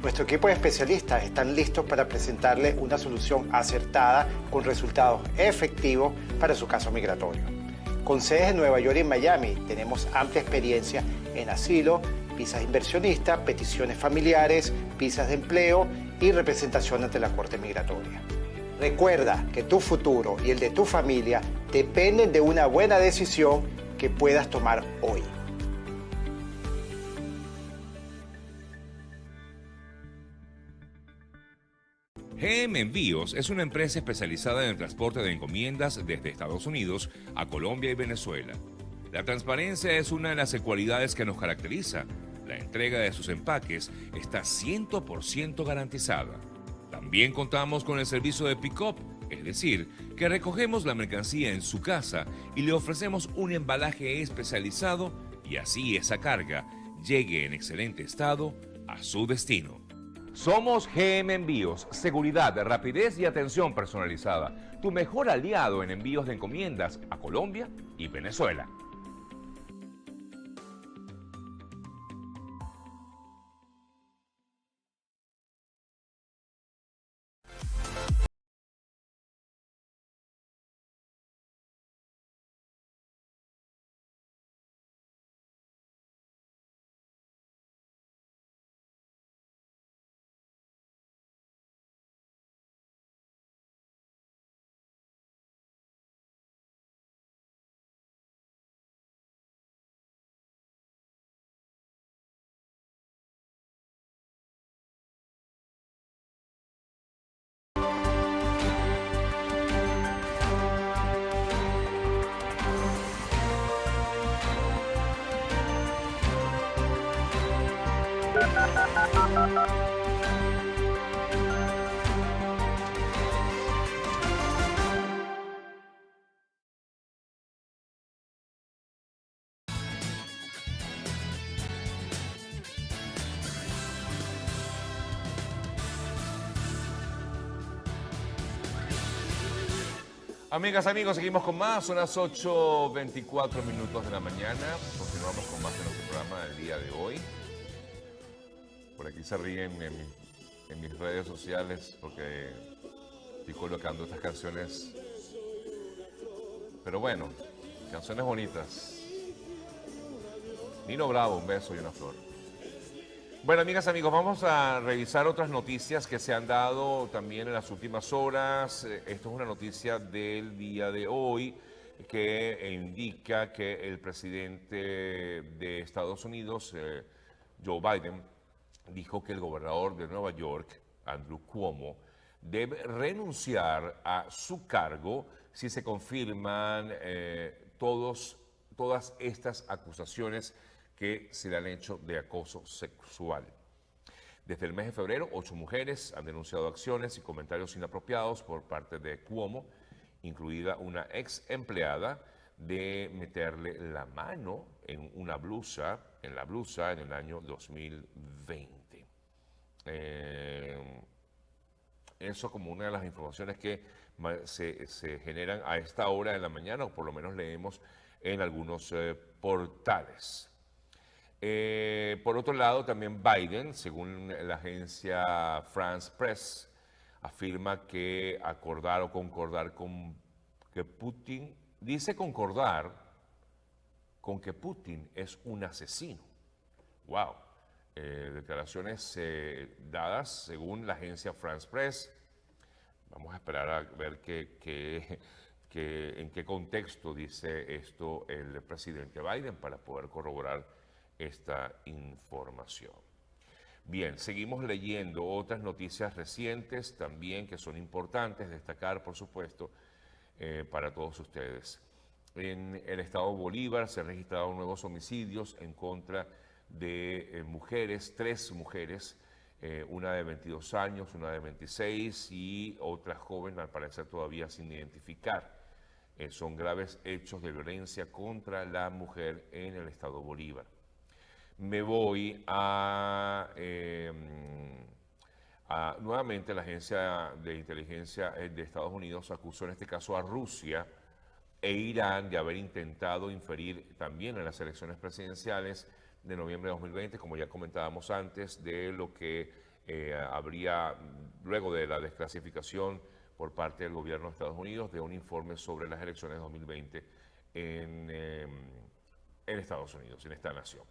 Nuestro equipo de especialistas están listos para presentarle una solución acertada con resultados efectivos para su caso migratorio. Con sedes en Nueva York y en Miami, tenemos amplia experiencia en asilo, visas inversionistas, peticiones familiares, visas de empleo y representación ante la Corte Migratoria. Recuerda que tu futuro y el de tu familia dependen de una buena decisión que puedas tomar hoy. GM Envíos es una empresa especializada en el transporte de encomiendas desde Estados Unidos a Colombia y Venezuela. La transparencia es una de las cualidades que nos caracteriza. La entrega de sus empaques está 100% garantizada. También contamos con el servicio de pick-up, es decir, que recogemos la mercancía en su casa y le ofrecemos un embalaje especializado y así esa carga llegue en excelente estado a su destino. Somos GM Envíos, seguridad, rapidez y atención personalizada. Tu mejor aliado en envíos de encomiendas a Colombia y Venezuela. Amigas, amigos, seguimos con más. Son las 8:24 minutos de la mañana. Continuamos con más de nuestro programa del día de hoy. Por aquí se ríen en mis redes sociales porque estoy colocando estas canciones. Pero bueno, canciones bonitas. Nino Bravo, un beso y una flor. Bueno, amigas, amigos, vamos a revisar otras noticias que se han dado también en las últimas horas. Esto es una noticia del día de hoy que indica que el presidente de Estados Unidos, Joe Biden, dijo que el gobernador de Nueva York, Andrew Cuomo, debe renunciar a su cargo si se confirman todas estas acusaciones que se le han hecho de acoso sexual. Desde el mes de febrero, 8 mujeres han denunciado acciones y comentarios inapropiados por parte de Cuomo, incluida una ex empleada, de meterle la mano en la blusa en el año 2020. Eso como una de las informaciones que se generan a esta hora de la mañana, o por lo menos leemos en algunos portales. Por otro lado, también Biden, según la agencia France Press, afirma que acordar o concordar con que Putin, dice concordar con que Putin es un asesino. Wow. Declaraciones dadas según la agencia France Press. Vamos a esperar a ver en qué contexto dice esto el presidente Biden para poder corroborar esta información. Bien, seguimos leyendo otras noticias recientes también que son importantes destacar, por supuesto, para todos ustedes. En el estado Bolívar se han registrado nuevos homicidios en contra de mujeres, 3 mujeres, una de 22 años, una de 26 y otra joven, al parecer todavía sin identificar. Son graves hechos de violencia contra la mujer en el estado Bolívar. Me voy nuevamente la Agencia de Inteligencia de Estados Unidos acusó en este caso a Rusia e Irán de haber intentado inferir también en las elecciones presidenciales de noviembre de 2020, como ya comentábamos antes, de lo que habría, luego de la desclasificación por parte del gobierno de Estados Unidos, de un informe sobre las elecciones de 2020 en Estados Unidos, en esta nación.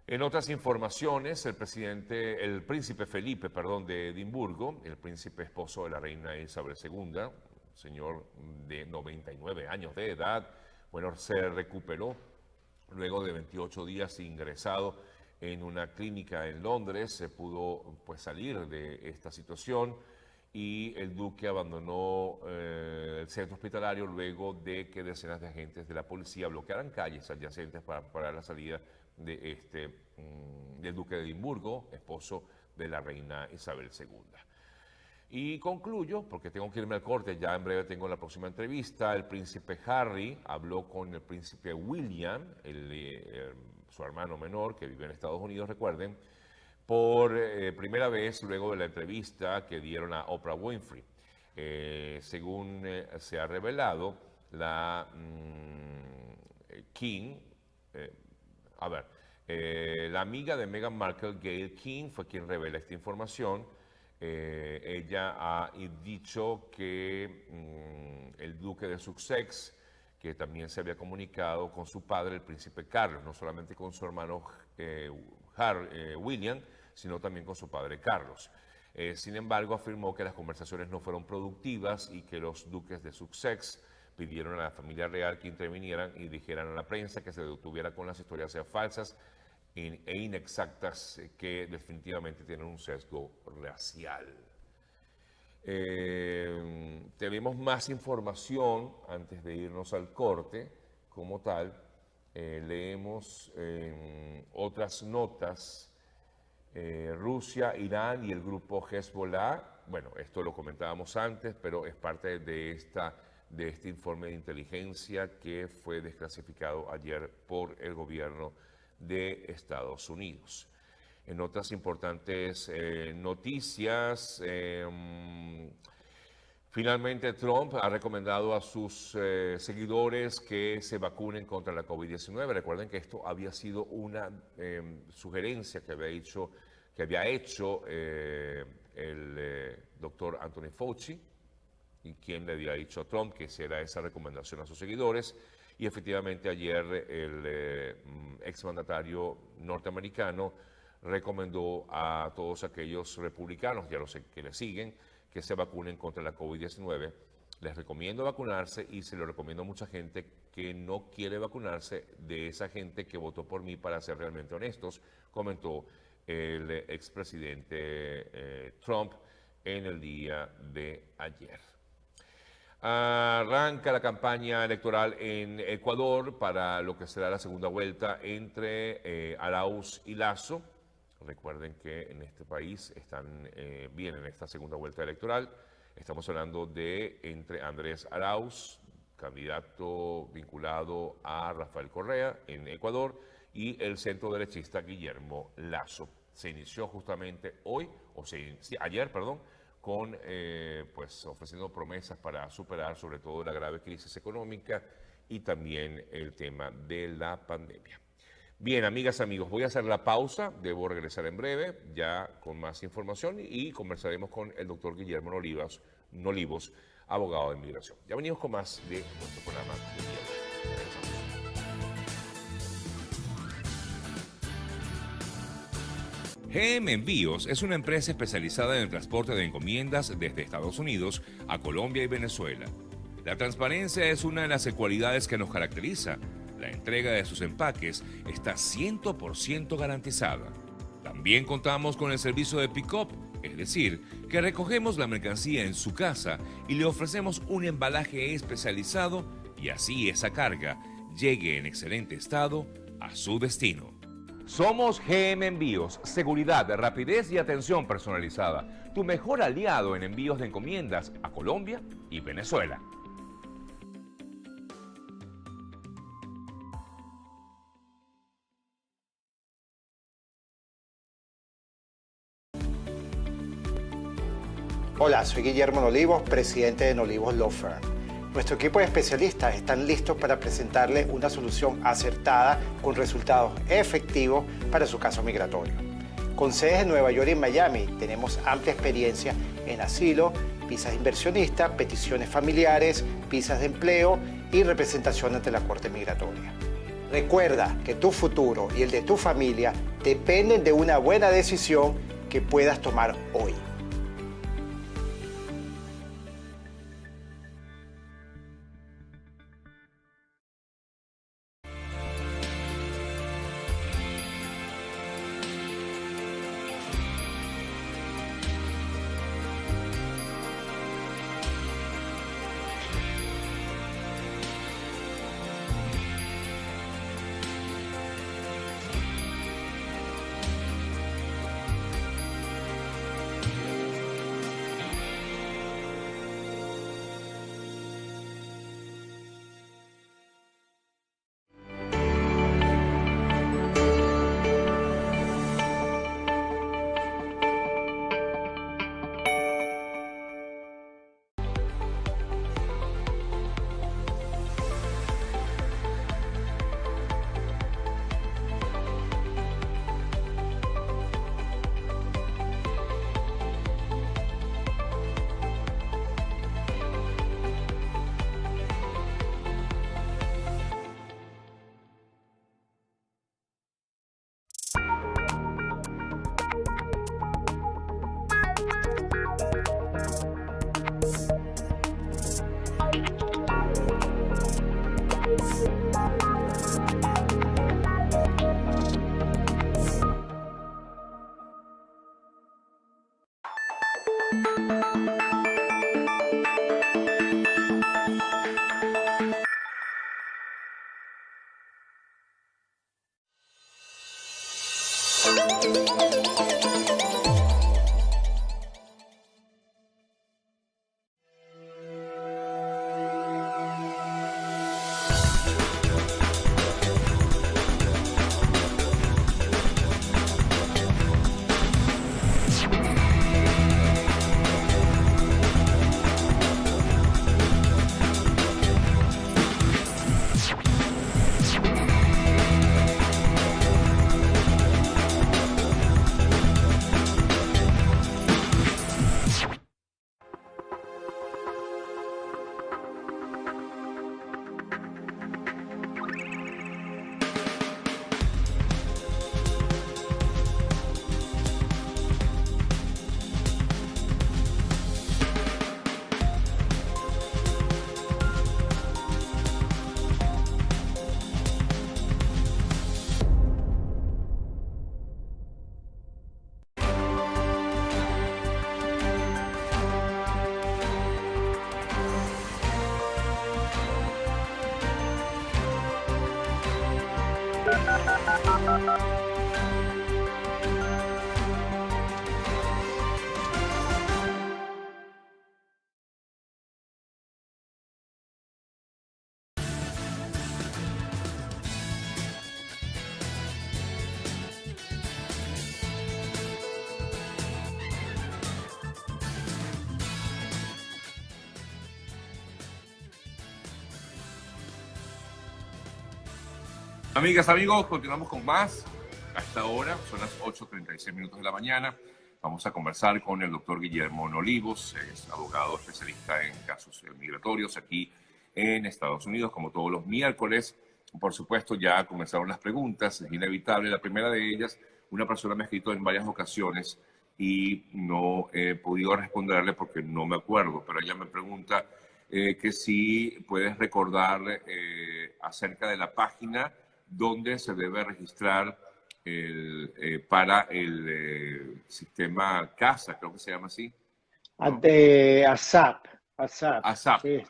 En otras informaciones, el príncipe Felipe, de Edimburgo, el príncipe esposo de la reina Isabel II, señor de 99 años de edad, bueno, se recuperó luego de 28 días ingresado en una clínica en Londres. Se pudo salir de esta situación y el duque abandonó el centro hospitalario luego de que decenas de agentes de la policía bloquearan calles adyacentes para parar la salida de del duque de Edimburgo, esposo de la reina Isabel II. Y concluyo, porque tengo que irme al corte, ya en breve tengo la próxima entrevista. El príncipe Harry habló con el príncipe William, su hermano menor, que vive en Estados Unidos, recuerden, por primera vez luego de la entrevista que dieron a Oprah Winfrey. Según se ha revelado, la la amiga de Meghan Markle, Gayle King, fue quien revela esta información. Ella ha dicho que el duque de Sussex, que también se había comunicado con su padre, el príncipe Carlos, no solamente con su hermano William, sino también con su padre Carlos. Sin embargo, afirmó que las conversaciones no fueron productivas y que los duques de Sussex pidieron a la familia real que intervinieran y dijeran a la prensa que se detuviera con las historias falsas e inexactas que definitivamente tienen un sesgo racial. Tenemos más información antes de irnos al corte, como tal. Leemos otras notas. Rusia, Irán y el grupo Hezbollah. Bueno, esto lo comentábamos antes, pero es parte de este informe de inteligencia que fue desclasificado ayer por el gobierno de Estados Unidos. En otras importantes noticias, finalmente Trump ha recomendado a sus seguidores que se vacunen contra la COVID-19. Recuerden que esto había sido una sugerencia que había hecho el doctor Anthony Fauci, y quien le había dicho a Trump que hiciera esa recomendación a sus seguidores. Y efectivamente ayer el exmandatario norteamericano recomendó a todos aquellos republicanos, ya lo sé, que le siguen, que se vacunen contra la COVID-19. Les recomiendo vacunarse y se lo recomiendo a mucha gente que no quiere vacunarse, de esa gente que votó por mí, para ser realmente honestos, comentó el expresidente Trump en el día de ayer. Arranca la campaña electoral en Ecuador para lo que será la segunda vuelta entre Arauz y Lasso. Recuerden que en este país vienen en esta segunda vuelta electoral. Estamos hablando de entre Andrés Arauz, candidato vinculado a Rafael Correa en Ecuador, y el centro derechista Guillermo Lasso. Se inició justamente ayer, con ofreciendo promesas para superar sobre todo la grave crisis económica y también el tema de la pandemia. Bien, amigas, amigos, voy a hacer la pausa, debo regresar en breve, ya con más información y conversaremos con el doctor Guillermo Nolivos, abogado de inmigración. Ya venimos con más de nuestro programa de viernes. GM Envíos es una empresa especializada en el transporte de encomiendas desde Estados Unidos a Colombia y Venezuela. La transparencia es una de las cualidades que nos caracteriza. La entrega de sus empaques está 100% garantizada. También contamos con el servicio de pick-up, es decir, que recogemos la mercancía en su casa y le ofrecemos un embalaje especializado y así esa carga llegue en excelente estado a su destino. Somos GM Envíos, seguridad, rapidez y atención personalizada. Tu mejor aliado en envíos de encomiendas a Colombia y Venezuela. Hola, soy Guillermo Nolivos, presidente de Nolivos Law Firm. Nuestro equipo de especialistas están listos para presentarle una solución acertada con resultados efectivos para su caso migratorio. Con sedes en Nueva York y Miami, tenemos amplia experiencia en asilo, visas de inversionista, peticiones familiares, visas de empleo y representación ante la Corte Migratoria. Recuerda que tu futuro y el de tu familia dependen de una buena decisión que puedas tomar hoy. Amigas, amigos, continuamos con más. A esta hora, son las 8:36 minutos de la mañana. Vamos a conversar con el doctor Guillermo Olivos, es abogado especialista en casos migratorios aquí en Estados Unidos, como todos los miércoles. Por supuesto, ya comenzaron las preguntas, es inevitable. La primera de ellas, una persona me ha escrito en varias ocasiones y no he podido responderle porque no me acuerdo, pero ella me pregunta que si puedes recordarle acerca de la página donde se debe registrar para el sistema CASA, creo que se llama así. ¿No? De ASAP. ASAP. ASAP. Sí.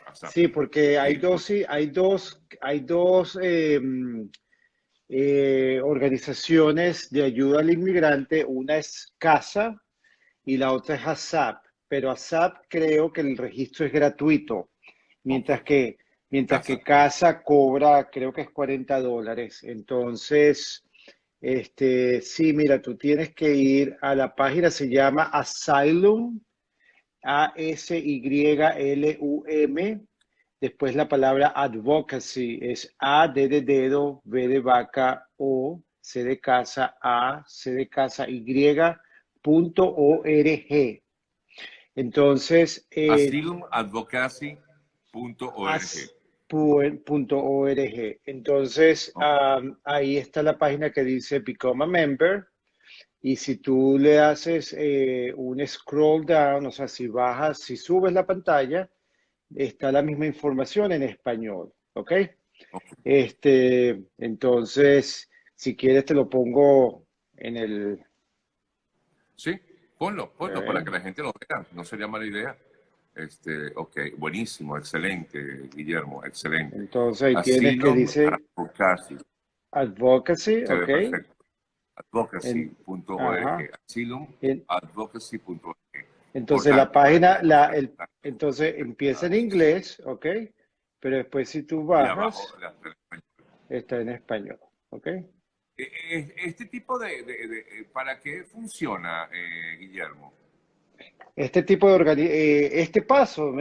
ASAP. Sí, porque hay dos organizaciones de ayuda al inmigrante. Una es CASA y la otra es ASAP. Pero ASAP creo que el registro es gratuito, mientras que CASA cobra, creo que es $40. Entonces, sí, mira, tú tienes que ir a la página, se llama Asylum, ASYLUM, después la advocacy es A de dedo, B de vaca, O, C de casa, A, C de casa, Y.org. Entonces, asylumadvocacy.org. Entonces, ahí está la página que dice Become a Member. Y si tú le haces un scroll down, o sea, si subes la pantalla, está la misma información en español, ¿ok? Entonces, si quieres te lo pongo en el... Sí, ponlo para que la gente lo vea, no sería mala idea. Ok, buenísimo, excelente, Guillermo, excelente. Entonces ahí tienes que dice Advocacy, se ve ok. perfecto. Advocacy.org, asylumadvocacy.org. Entonces la página, entonces empieza en inglés, ok, pero después si tú bajas, está en español, ok. Este tipo ¿para qué funciona, Guillermo? Este tipo de este paso,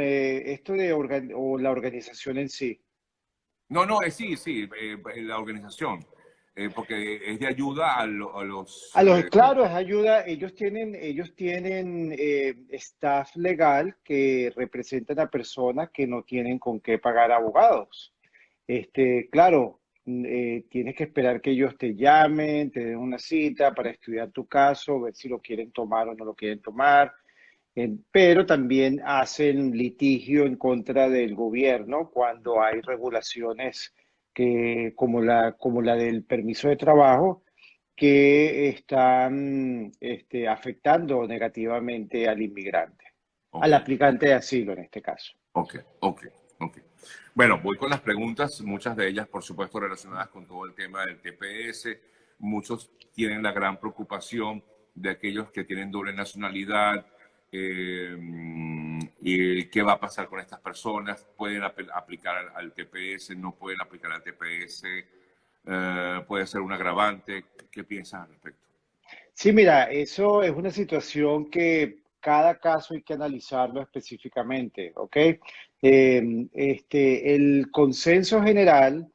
o la organización en sí. No, sí, la organización, porque es de ayuda a los... Claro, es ayuda. Ellos tienen staff legal que representan a personas que no tienen con qué pagar abogados. Claro, tienes que esperar que ellos te llamen, te den una cita para estudiar tu caso, ver si lo quieren tomar o no lo quieren tomar. Pero también hacen litigio en contra del gobierno cuando hay regulaciones como la del permiso de trabajo que están afectando negativamente al inmigrante, al aplicante de asilo en este caso. Ok. Bueno, voy con las preguntas, muchas de ellas, por supuesto, relacionadas con todo el tema del TPS. Muchos tienen la gran preocupación de aquellos que tienen doble nacionalidad. ¿Y qué va a pasar con estas personas? ¿Pueden aplicar al TPS? ¿No pueden aplicar al TPS? ¿Puede ser un agravante? ¿Qué piensas al respecto? Sí, mira, eso es una situación que cada caso hay que analizarlo específicamente, ¿ok? El consenso general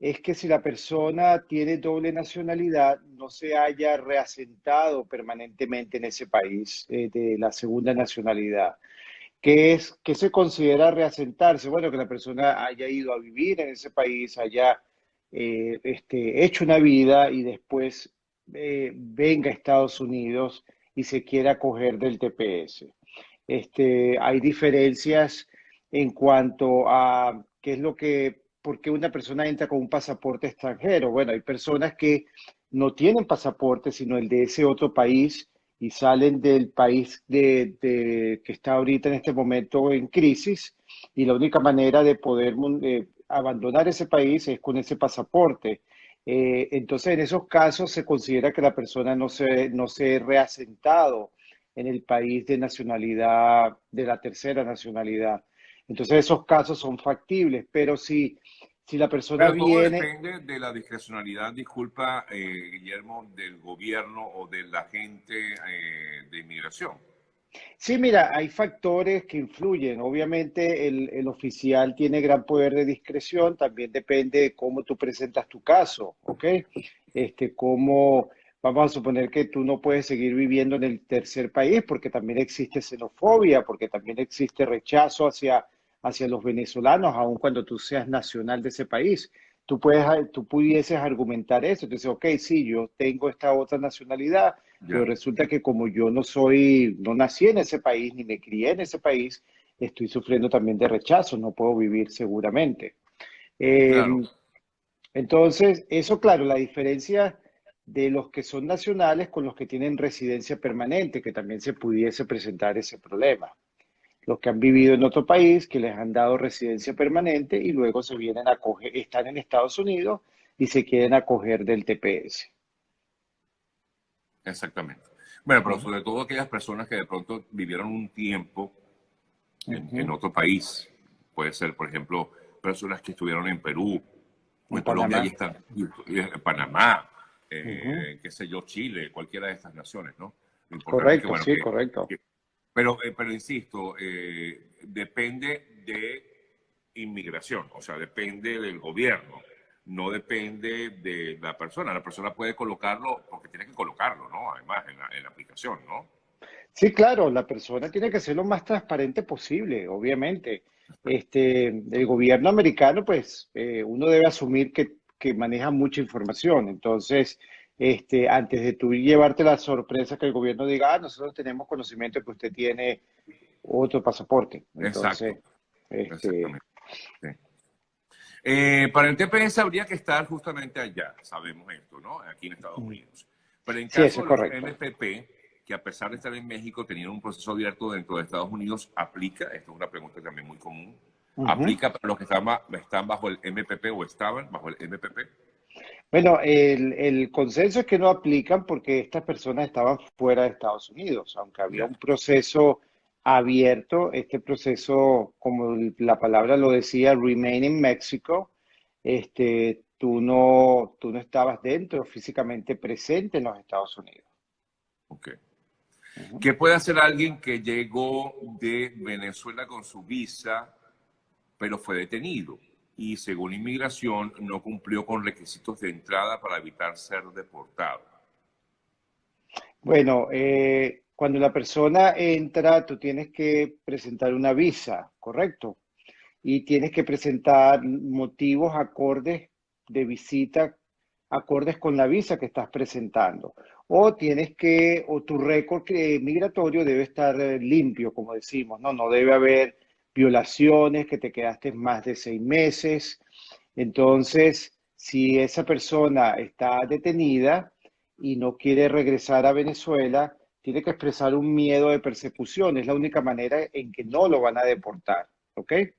es que si la persona tiene doble nacionalidad, no se haya reasentado permanentemente en ese país de la segunda nacionalidad. ¿Qué se considera reasentarse? Bueno, que la persona haya ido a vivir en ese país, haya hecho una vida y después venga a Estados Unidos y se quiera acoger del TPS. Hay diferencias en cuanto a por qué una persona entra con un pasaporte extranjero. Bueno, hay personas que no tienen pasaporte, sino el de ese otro país y salen del país que está ahorita en este momento en crisis y la única manera de poder abandonar ese país es con ese pasaporte. Entonces, en esos casos se considera que la persona no se reasentado en el país de nacionalidad, de la tercera nacionalidad. Entonces, esos casos son factibles, pero si la persona Pero todo viene... depende de la discrecionalidad, disculpa, Guillermo, del gobierno o del agente de inmigración. Sí, mira, hay factores que influyen. Obviamente el oficial tiene gran poder de discreción, también depende de cómo tú presentas tu caso, ¿ok? Cómo, vamos a suponer que tú no puedes seguir viviendo en el tercer país porque también existe xenofobia, porque también existe rechazo hacia los venezolanos, aun cuando tú seas nacional de ese país. Tú pudieses argumentar eso, entonces, ok, sí, yo tengo esta otra nacionalidad, pero Ya, resulta que como yo no nací en ese país, ni me crié en ese país, estoy sufriendo también de rechazo, no puedo vivir seguramente. Eh, claro. entonces, eso, claro, la diferencia de los que son nacionales con los que tienen residencia permanente, que también se pudiese presentar ese problema. Los que han vivido en otro país, que les han dado residencia permanente y luego se vienen a acoger, están en Estados Unidos y se quieren acoger del TPS. Exactamente. Bueno, pero Ujú, sobre todo aquellas personas que de pronto vivieron un tiempo en ujú. otro país. Puede ser, por ejemplo, personas que estuvieron en Perú o En en Colombia Panamá. y están en Panamá, Ujú. qué sé yo, Chile, cualquiera de estas naciones, ¿no? Lo importante es que, Correcto, bueno, sí, correcto. pero insisto, depende de inmigración, o sea, depende del gobierno, no depende de la persona. La persona puede colocarlo porque tiene que colocarlo, ¿no? Además, en la aplicación, ¿no? Sí, claro, la persona tiene que ser lo más transparente posible, obviamente. El gobierno americano, pues, uno debe asumir que maneja mucha información. Entonces, antes de tú llevarte la sorpresa que el gobierno diga, ah, nosotros tenemos conocimiento que usted tiene otro pasaporte. Exacto, Entonces, este, exactamente. Sí. Para el TPS habría que estar justamente allá, sabemos esto, ¿no? Aquí en Estados Unidos. Pero en sí, eso caso es de los correcto. MPP, que a pesar de estar en México tenían un proceso abierto dentro de Estados Unidos, ¿aplica? Esto es una pregunta también muy común. Ujú. ¿Aplica para los que están bajo el MPP o estaban bajo el MPP? Bueno, el consenso es que no aplican porque estas personas estaban fuera de Estados Unidos, aunque había Ya, un proceso abierto, este proceso, como la palabra lo decía, Remain in Mexico, tú no estabas dentro, físicamente presente en los Estados Unidos. ok. Ujú. ¿Qué puede hacer alguien que llegó de Venezuela con su visa, pero fue detenido y según inmigración no cumplió con requisitos de entrada para evitar ser deportado? Bueno, cuando la persona entra, tú tienes que presentar una visa, ¿correcto? Y tienes que presentar motivos acordes de visita, acordes con la visa que estás presentando. O tu récord migratorio debe estar limpio, como decimos, ¿no? No debe haber violaciones, que te quedaste más de 6 meses. Entonces, si esa persona está detenida y no quiere regresar a Venezuela, tiene que expresar un miedo de persecución. Es la única manera en que no lo van a deportar, ¿ok? Tiene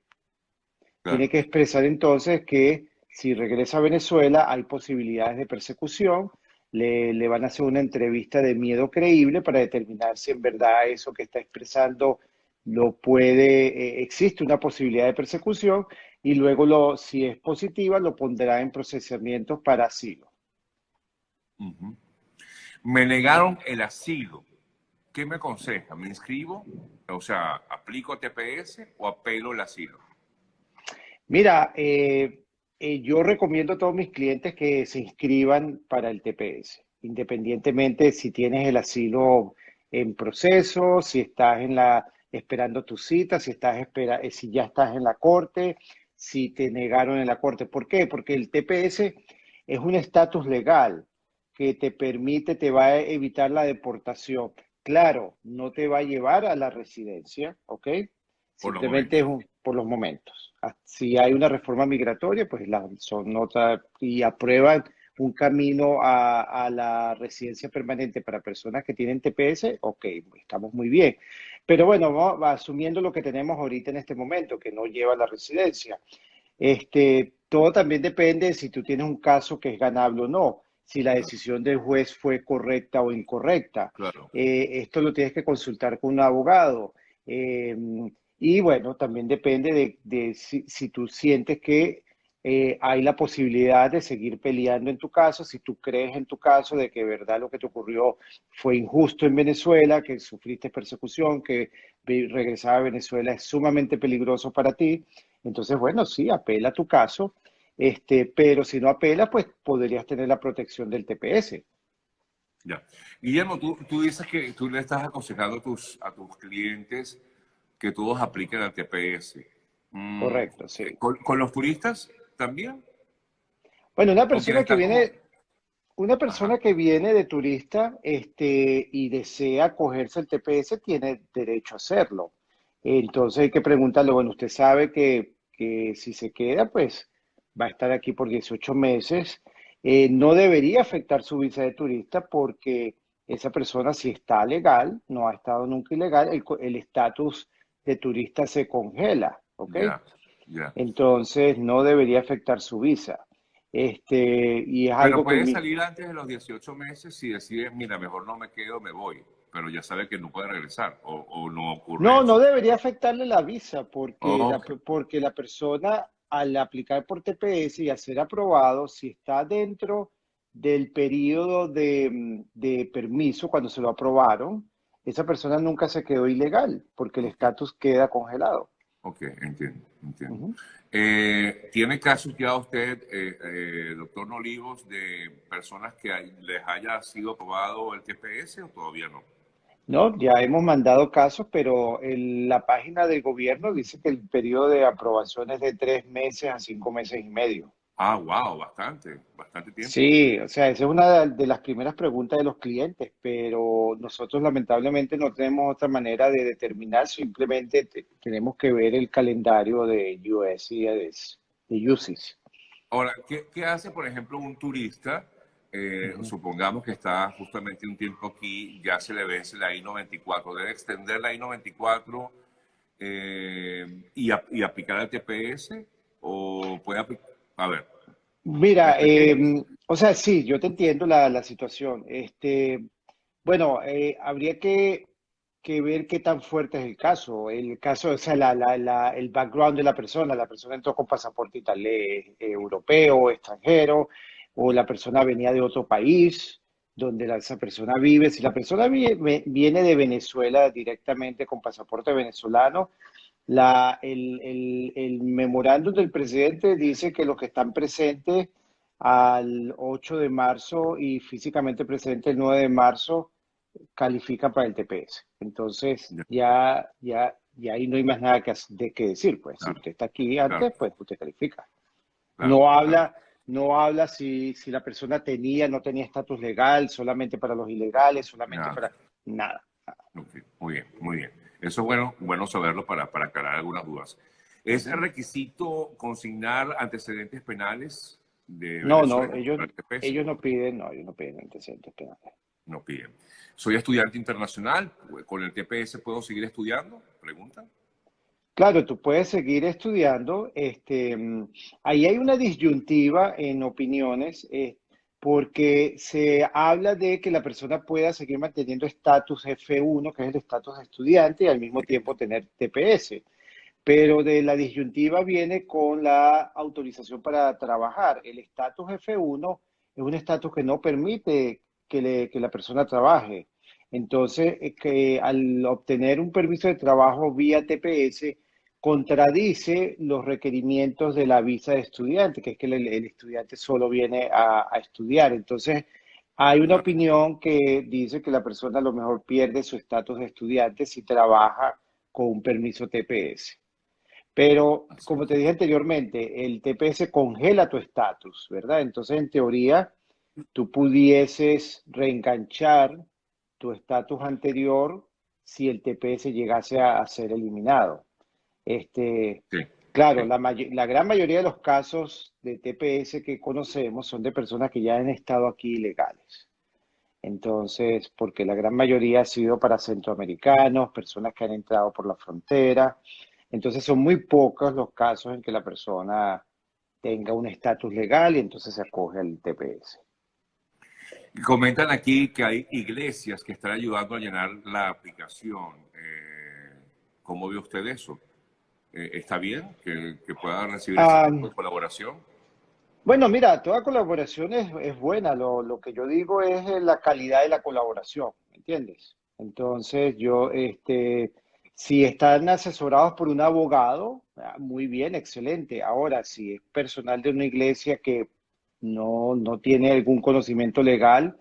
Claro. que expresar entonces que si regresa a Venezuela hay posibilidades de persecución, le van a hacer una entrevista de miedo creíble para determinar si en verdad eso que está expresando existe una posibilidad de persecución y luego si es positiva lo pondrá en procesamiento para asilo. Ujú. Me negaron el asilo. ¿Qué me aconseja? ¿Me inscribo? O sea, ¿aplico a TPS o apelo el asilo? Mira, yo recomiendo a todos mis clientes que se inscriban para el TPS, independientemente si tienes el asilo en proceso, si estás esperando tu cita, si ya estás en la corte, si te negaron en la corte. ¿Por qué? Porque el TPS es un estatus legal que te va a evitar la deportación. Claro, no te va a llevar a la residencia, ¿ok? Por los Simplemente momentos. por los momentos. Si hay una reforma migratoria, pues son otra y aprueban un camino a la residencia permanente para personas que tienen TPS, ok, estamos muy bien. Pero bueno, asumiendo lo que tenemos ahorita en este momento, que no lleva a la residencia, todo también depende de si tú tienes un caso que es ganable o no, si la Claro, decisión del juez fue correcta o incorrecta. claro. Esto lo tienes que consultar con un abogado. Eh, y bueno, también depende de si tú sientes que hay la posibilidad de seguir peleando en tu caso, si tú crees en tu caso de que de verdad lo que te ocurrió fue injusto en Venezuela, que sufriste persecución, que regresar a Venezuela es sumamente peligroso para ti. Entonces, bueno, sí, apela a tu caso, pero si no apela, pues podrías tener la protección del TPS. Ya. Guillermo, tú dices que tú le estás aconsejando a tus clientes que todos apliquen al TPS. Correcto, sí. ¿Con los turistas también? Bueno, ¿O quieres estar como...? una Ajá. persona que viene de turista, y desea cogerse el TPS tiene derecho a hacerlo. Entonces hay que preguntarle, bueno, usted sabe que si se queda, pues va a estar aquí por 18 meses. No debería afectar su visa de turista porque esa persona, si está legal, no ha estado nunca ilegal, el estatus de turista se congela, ¿ok? Ya, ya. Entonces no debería afectar su visa. Y es Pero algo que puede salir antes de los 18 meses si decide, mira, mejor no me quedo, me voy. Pero ya sabe que no puede regresar o no ocurre no, no eso. debería afectarle la visa porque Ok, porque la persona al aplicar por TPS y a ser aprobado, si está dentro del periodo de permiso cuando se lo aprobaron, esa persona nunca se quedó ilegal porque el ok, estatus queda congelado. ok, entiendo, entiendo. Ujú. ¿Tiene casos ya usted, doctor Nolivos, de personas que les haya sido aprobado el TPS o todavía no? No, ya hemos mandado casos, pero la página del gobierno dice que el periodo de aprobación es de 3 meses a 5 meses y medio. Ah, wow, bastante, bastante tiempo. Sí, o sea, esa es una de las primeras preguntas de los clientes, pero nosotros lamentablemente no tenemos otra manera de determinar, simplemente tenemos que ver el calendario de USCIS, de UCIS. Ahora, ¿qué hace, por ejemplo, un turista? Ujú. Supongamos que está justamente un tiempo aquí, ya se le vence la I-94. ¿Debe extender la I-94 y aplicar al TPS? ¿O puede aplicar? A ver, ¿me Mira, expliqué? o sea, sí, yo te entiendo la situación. Bueno, habría que ver qué tan fuerte es el caso. El caso, o sea, el background de la persona. La persona entró con pasaporte europeo, extranjero, o la persona venía de otro país donde esa persona vive. Si la persona viene de Venezuela directamente con pasaporte venezolano, el memorándum del presidente dice que los que están presentes al 8 de marzo y físicamente presentes el 9 de marzo califican para el TPS. Entonces, Ya, ya ahí no hay más nada de qué decir. Pues si claro, usted está aquí claro, antes, pues usted califica. claro, No claro. habla, no habla si la persona no tenía estatus legal, solamente para los ilegales, solamente Ya, para nada. ok, muy bien, muy bien. Eso es bueno, bueno saberlo para aclarar algunas dudas. ¿Es Ujú. requisito consignar antecedentes penales de No, no, Venezuela para el TPS? ellos no piden antecedentes penales. No piden. Soy estudiante internacional, ¿con el TPS puedo seguir estudiando? Pregunta. Claro, tú puedes seguir estudiando. Ahí hay una disyuntiva en opiniones, porque se habla de que la persona pueda seguir manteniendo estatus F1, que es el estatus de estudiante, y al mismo tiempo tener TPS. Pero de la disyuntiva viene con la autorización para trabajar. El estatus F1 es un estatus que no permite que la persona trabaje. Entonces, que al obtener un permiso de trabajo vía TPS, contradice los requerimientos de la visa de estudiante, que es que el estudiante solo viene a estudiar. Entonces, hay una Claro. opinión que dice que la persona a lo mejor pierde su estatus de estudiante si trabaja con un permiso TPS. Pero, Así como es. te dije anteriormente, el TPS congela tu estatus, ¿verdad? Entonces, en teoría, tú pudieses reenganchar tu estatus anterior si el TPS llegase a ser eliminado. Este, Sí, claro, sí. la gran mayoría de los casos de TPS que conocemos son de personas que ya han estado aquí ilegales. Entonces, porque la gran mayoría ha sido para centroamericanos, personas que han entrado por la frontera. Entonces, son muy pocos los casos en que la persona tenga un estatus legal y entonces se acoge al TPS. Y comentan aquí que hay iglesias que están ayudando a llenar la aplicación. ¿Cómo ve usted eso? ¿Está bien que pueda recibir ese Ah, tipo de colaboración? Bueno, mira, toda colaboración es buena. Lo que yo digo es la calidad de la colaboración, ¿me entiendes? Entonces, si están asesorados por un abogado, muy bien, excelente. Ahora, si es personal de una iglesia que no tiene algún conocimiento legal,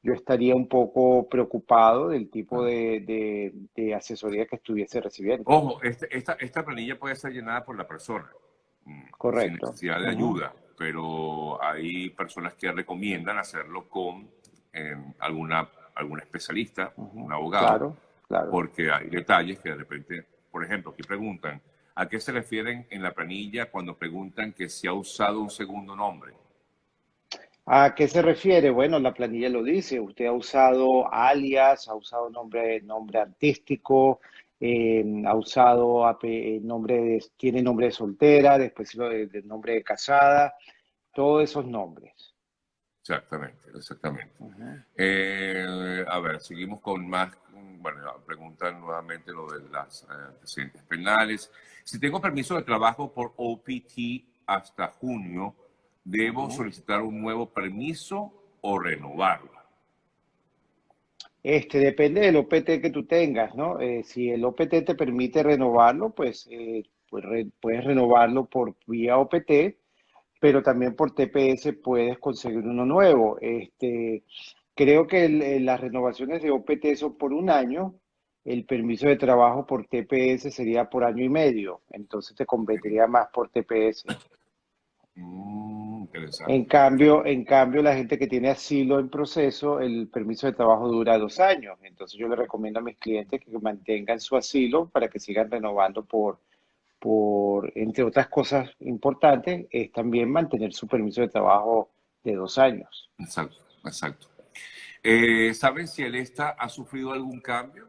yo estaría un poco preocupado del tipo de asesoría que estuviese recibiendo. Ojo, esta planilla puede ser llenada por la persona, sin Correcto. necesidad de Ujú. ayuda, pero hay personas que recomiendan hacerlo con algún especialista, un Ujú. abogado, Claro, claro. porque hay detalles que de repente, por ejemplo, aquí preguntan, ¿a qué se refieren en la planilla cuando preguntan que si ha usado un segundo nombre? ¿A qué se refiere? Bueno, la planilla lo dice. Usted ha usado alias, ha usado nombre artístico, ha usado tiene nombre de soltera, después de nombre de casada, todos esos nombres. Exactamente, exactamente. Ujú. A ver, seguimos con más, bueno, preguntan nuevamente lo de las antecedentes penales. Si tengo permiso de trabajo por OPT hasta junio, ¿debo Ujú. solicitar un nuevo permiso o renovarlo? Depende del OPT que tú tengas, ¿no? Si el OPT te permite renovarlo, puedes renovarlo por vía OPT, pero también por TPS puedes conseguir uno nuevo. Creo que las renovaciones de OPT son por un año, el permiso de trabajo por TPS sería por año y medio, entonces te convendría más por TPS. Interesante. En cambio, la gente que tiene asilo en proceso, el permiso de trabajo dura 2 años. Entonces yo le recomiendo a mis clientes que mantengan su asilo para que sigan renovando entre otras cosas importantes, es también mantener su permiso de trabajo de 2 años. Exacto, exacto. ¿Saben si el ESTA ha sufrido algún cambio?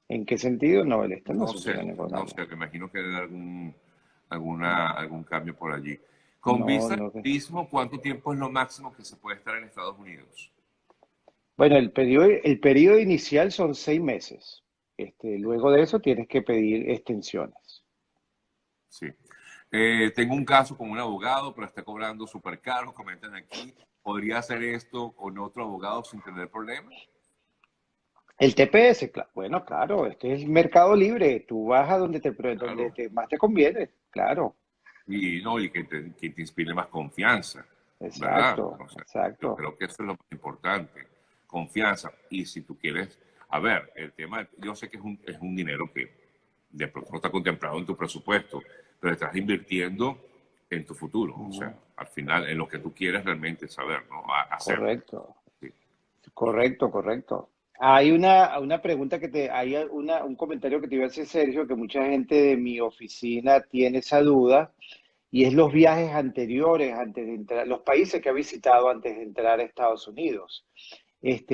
¿En qué sentido? No, el Estado no ha No sufrido sé, ningún no cambio. sé, me imagino que hay No, algún cambio por allí. Con no, visa de no. turismo, ¿cuánto tiempo es lo máximo que se puede estar en Estados Unidos? Bueno, el periodo inicial son 6 meses. Luego de eso tienes que pedir extensiones. Sí. Tengo un caso con un abogado, pero está cobrando súper caro, comentan aquí. ¿Podría hacer esto con otro abogado sin tener problemas? El TPS, bueno, claro, este es el mercado libre. Tú vas a donde Claro. más te conviene, claro. Y, no, y que te inspire más confianza, ¿verdad? Exacto, O sea, yo exacto. creo que eso es lo más importante, confianza. Y si tú quieres, a ver, el tema, yo sé que es un dinero que de pronto no está contemplado en tu presupuesto, pero estás invirtiendo en tu futuro, o sea, Ujú. al final, en lo que tú quieres realmente saber, ¿no? Hacer. Correcto, Sí. correcto, correcto. Una pregunta un comentario que te iba a hacer, Sergio, que mucha gente de mi oficina tiene esa duda, y es los viajes anteriores, antes de entrar, los países que ha visitado antes de entrar a Estados Unidos.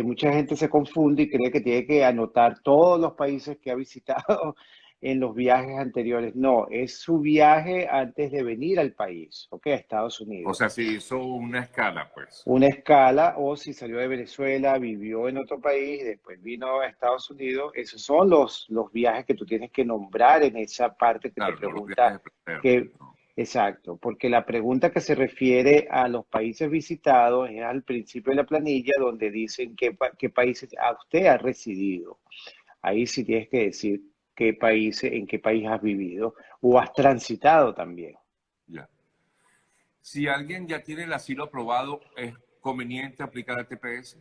Mucha gente se confunde y cree que tiene que anotar todos los países que ha visitado en los viajes anteriores. No, es su viaje antes de venir al país, ¿ok? A Estados O sea, Unidos. si hizo una escala, pues. Una escala, o si salió de Venezuela, vivió en otro país, después vino a Estados Unidos. Esos son los viajes que tú tienes que nombrar en esa parte que te Claro, no los viajes pregunta de placer, que, ¿no? exacto, porque la pregunta que se refiere a los países visitados es al principio de la planilla donde dicen qué países usted ha residido. Ahí sí tienes que decir en qué país has vivido o has transitado también. Ya. Si alguien ya tiene el asilo aprobado, ¿es conveniente aplicar el TPS?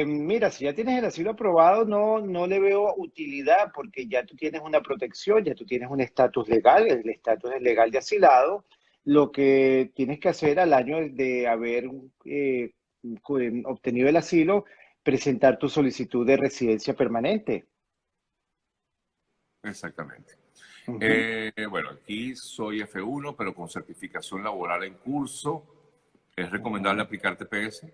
Mira, si ya tienes el asilo aprobado, no le veo utilidad porque ya tú tienes una protección, ya tú tienes un estatus legal, el estatus es legal de asilado. Lo que tienes que hacer al año de haber obtenido el asilo, presentar tu solicitud de residencia permanente. Exactamente. Ujú. Bueno, aquí soy F1, pero con certificación laboral en curso. ¿Es recomendable Ujú. aplicar TPS?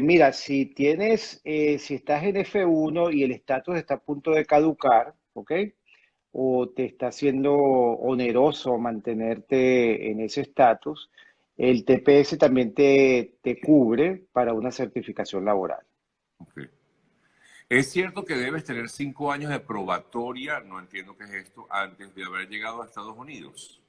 Mira, si estás en F1 y el estatus está a punto de caducar, ¿ok? O te está siendo oneroso mantenerte en ese estatus, el TPS también te cubre para una certificación laboral. Ok. ¿Es cierto que debes tener 5 años de probatoria, no entiendo qué es esto, antes de haber llegado a Estados Unidos?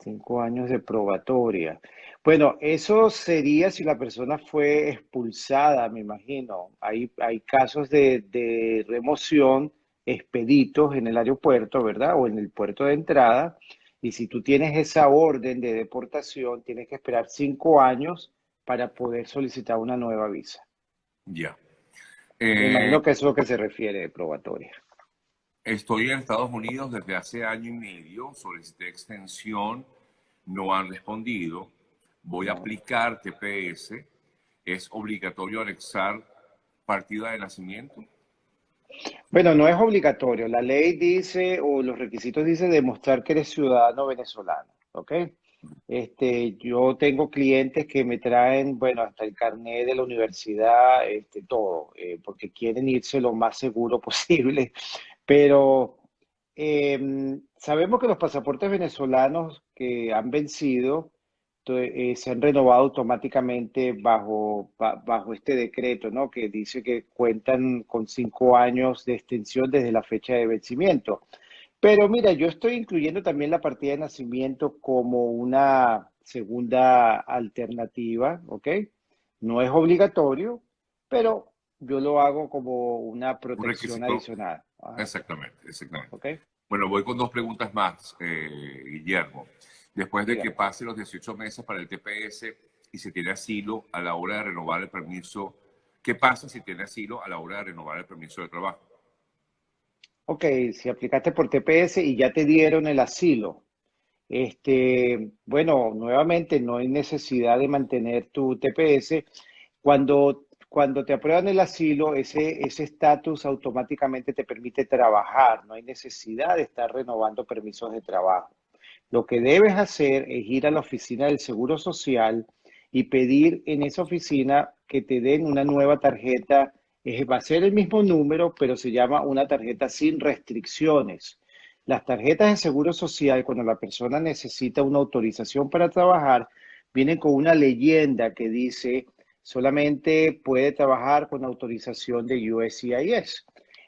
5 años de probatoria. Bueno, eso sería si la persona fue expulsada, me imagino. Hay casos de remoción expeditos en el aeropuerto, ¿verdad? O en el puerto de entrada. Y si tú tienes esa orden de deportación, tienes que esperar 5 años para poder solicitar una nueva visa. Ya. Me imagino que eso es lo que se refiere de probatoria. Estoy en Estados Unidos desde hace año y medio, solicité extensión, no han respondido. Voy a aplicar TPS. ¿Es obligatorio anexar partida de nacimiento? Bueno, no es obligatorio. La ley dice, o los requisitos dicen demostrar que eres ciudadano venezolano, ¿ok? Yo tengo clientes que me traen, bueno, hasta el carnet de la universidad, todo, porque quieren irse lo más seguro posible. Pero sabemos que los pasaportes venezolanos que han vencido se han renovado automáticamente bajo este decreto, ¿no? Que dice que cuentan con 5 años de extensión desde la fecha de vencimiento. Pero mira, yo estoy incluyendo también la partida de nacimiento como una segunda alternativa, ¿ok? No es obligatorio, pero yo lo hago como una Un protección requisito. adicional. Ajá, Exactamente, exactamente. ¿ok? Bueno, voy con dos preguntas más, Guillermo. Después de que Dígame. pase los 18 meses para el TPS y se tiene asilo a la hora de renovar el permiso, ¿qué pasa si tiene asilo a la hora de renovar el permiso de trabajo? Ok, si aplicaste por TPS y ya te dieron el asilo, bueno, nuevamente no hay necesidad de mantener tu TPS. Cuando te aprueban el asilo, ese estatus automáticamente te permite trabajar, no hay necesidad de estar renovando permisos de trabajo. Lo que debes hacer es ir a la oficina del Seguro Social y pedir en esa oficina que te den una nueva tarjeta. Va a ser el mismo número, pero se llama una tarjeta sin restricciones. Las tarjetas de Seguro Social, cuando la persona necesita una autorización para trabajar, vienen con una leyenda que dice solamente puede trabajar con autorización de USCIS.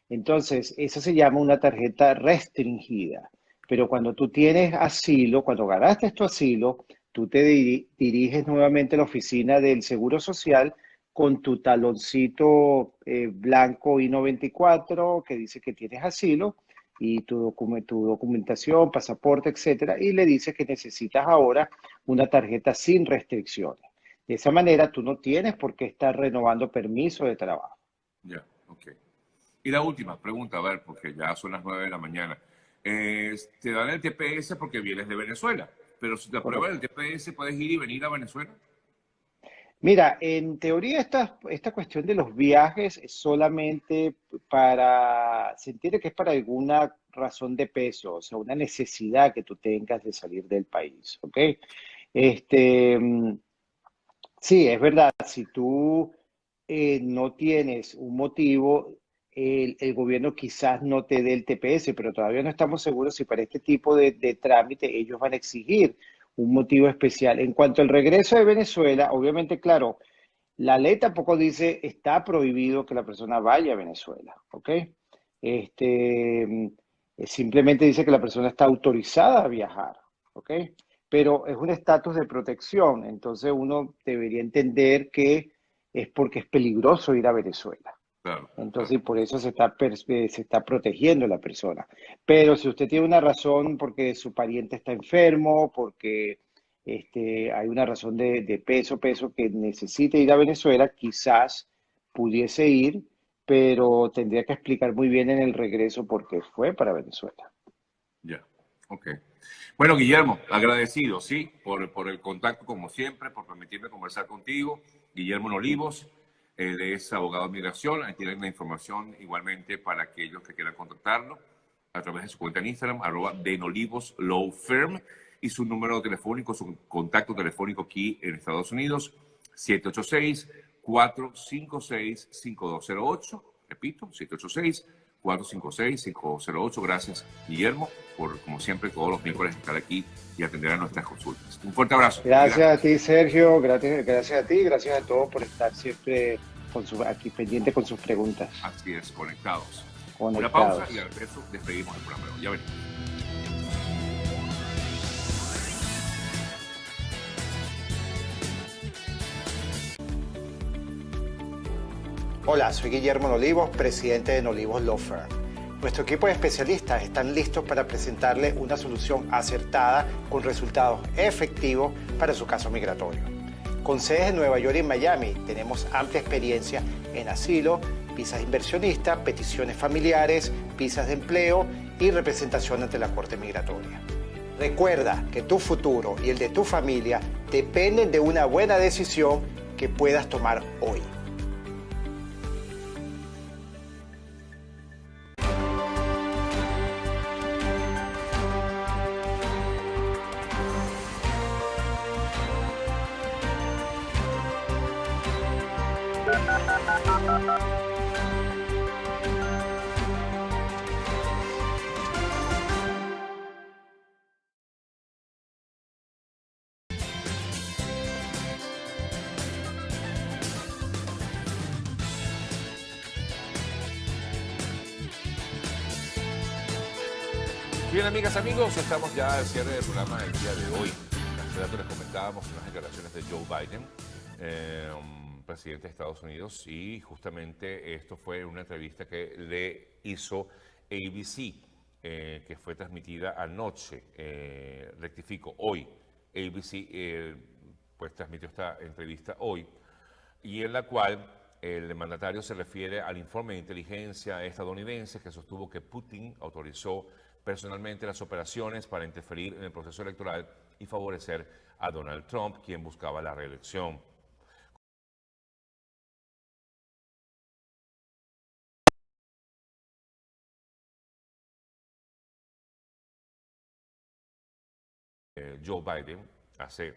Entonces, esa se llama una tarjeta restringida. Pero cuando tú tienes asilo, cuando ganaste tu asilo, tú te diriges nuevamente a la oficina del Seguro Social con tu taloncito blanco I-94 que dice que tienes asilo y tu documentación, pasaporte, etcétera, y le dices que necesitas ahora una tarjeta sin restricciones. De esa manera, tú no tienes por qué estar renovando permiso de trabajo. Ya, ok. Y la última pregunta, a ver, porque ya son las 9 de la mañana. Te dan el TPS porque vienes de Venezuela, pero si te aprueban el TPS, ¿puedes ir y venir a Venezuela? Mira, en teoría esta cuestión de los viajes es solamente se entiende que es para alguna razón de peso, o sea, una necesidad que tú tengas de salir del país, ¿ok? Este, mm, sí, es verdad, si tú no tienes un motivo, el gobierno quizás no te dé el TPS, pero todavía no estamos seguros si para este tipo de trámite ellos van a exigir un motivo especial. En cuanto al regreso de Venezuela, obviamente, claro, la ley tampoco dice está prohibido que la persona vaya a Venezuela, ¿ok? Simplemente dice que la persona está autorizada a viajar, ¿ok? Pero es un estatus de protección, entonces uno debería entender que es porque es peligroso ir a Venezuela. Claro, Entonces, claro. y por eso se está protegiendo la persona. Pero si usted tiene una razón porque su pariente está enfermo, porque hay una razón de peso que necesite ir a Venezuela, quizás pudiese ir, pero tendría que explicar muy bien en el regreso por qué fue para Venezuela. Ya, ok. Bueno, Guillermo, agradecido, sí, por el contacto como siempre, por permitirme conversar contigo. Guillermo Olivos, él es abogado de migración, ahí tienen la información igualmente para aquellos que quieran contactarlo a través de su cuenta en Instagram, @denolivoslawfirm, y su número telefónico, su contacto telefónico aquí en Estados Unidos, 786-456-5208. Repito, 786-456-5208. Gracias, Guillermo, por, como siempre, todos los miércoles estar aquí y atender a nuestras consultas. Un fuerte abrazo. Gracias a ti, Sergio. Gracias a ti. Gracias a todos por estar siempre aquí pendiente con sus preguntas. Así es, conectados. Conectados. Una pausa y al regreso despedimos el programa. Ya venimos. Hola, soy Guillermo Nolivos, presidente de Nolivos Law Firm. Nuestro equipo de especialistas están listos para presentarle una solución acertada con resultados efectivos para su caso migratorio. Con sedes en Nueva York y en Miami, tenemos amplia experiencia en asilo, visas inversionistas, peticiones familiares, visas de empleo y representación ante la Corte Migratoria. Recuerda que tu futuro y el de tu familia dependen de una buena decisión que puedas tomar hoy. Bien, amigas, amigos, estamos ya al cierre del programa del día de hoy. Hace rato les comentábamos unas declaraciones de Joe Biden, presidente de Estados Unidos, y justamente esto fue una entrevista que le hizo ABC, que fue transmitida anoche, rectifico, hoy. ABC pues transmitió esta entrevista hoy, y en la cual el mandatario se refiere al informe de inteligencia estadounidense que sostuvo que Putin autorizó personalmente las operaciones para interferir en el proceso electoral y favorecer a Donald Trump, quien buscaba la reelección. Joe Biden hace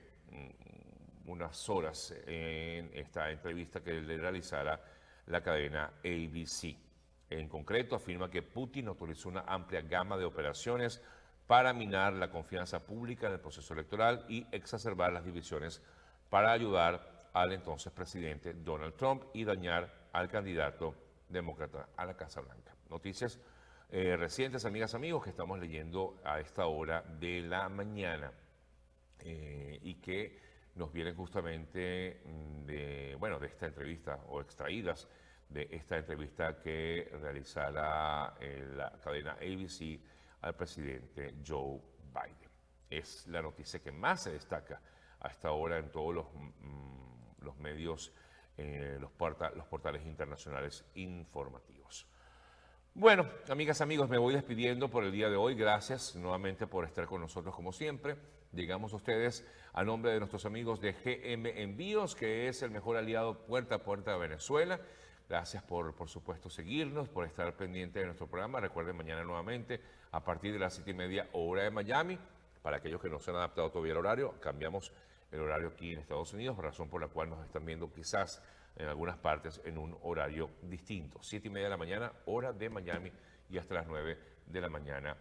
unas horas en esta entrevista que le realizara la cadena ABC. En concreto, afirma que Putin autorizó una amplia gama de operaciones para minar la confianza pública en el proceso electoral y exacerbar las divisiones para ayudar al entonces presidente Donald Trump y dañar al candidato demócrata a la Casa Blanca. Noticias recientes, amigas, amigos, que estamos leyendo a esta hora de la mañana y que nos vienen justamente de esta entrevista o extraídas de esta entrevista que realizará la cadena ABC al presidente Joe Biden. Es la noticia que más se destaca a esta hora en todos los medios, los portales internacionales informativos. Bueno, amigas, amigos, me voy despidiendo por el día de hoy. Gracias nuevamente por estar con nosotros como siempre. Llegamos a ustedes a nombre de nuestros amigos de GM Envíos, que es el mejor aliado puerta a puerta de Venezuela. Gracias por supuesto, seguirnos, por estar pendiente de nuestro programa. Recuerden, mañana nuevamente, a partir de las 7:30, hora de Miami. Para aquellos que no se han adaptado todavía al horario, cambiamos el horario aquí en Estados Unidos, razón por la cual nos están viendo quizás en algunas partes en un horario distinto. 7:30 de la mañana, hora de Miami, y hasta las 9 de la mañana,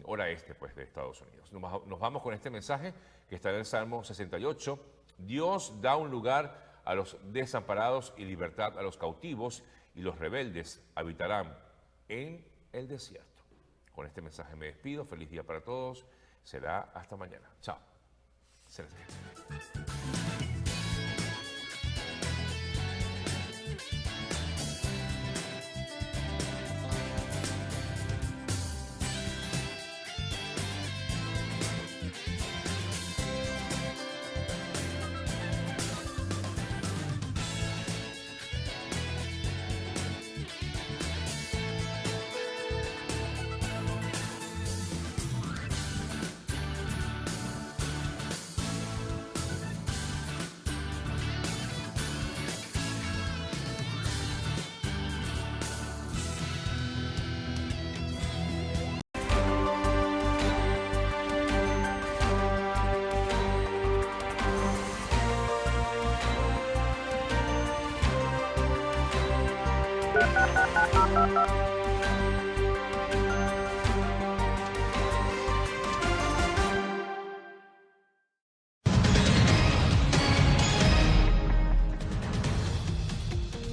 hora este, pues, de Estados Unidos. Nos vamos con este mensaje que está en el Salmo 68. Dios da un lugar a los desamparados y libertad a los cautivos, y los rebeldes habitarán en el desierto. Con este mensaje me despido. Feliz día para todos. Será hasta mañana. Chao. Se les ve.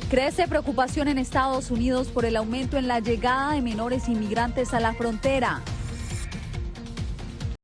Crece preocupación en Estados Unidos por el aumento en la llegada de menores inmigrantes a la frontera.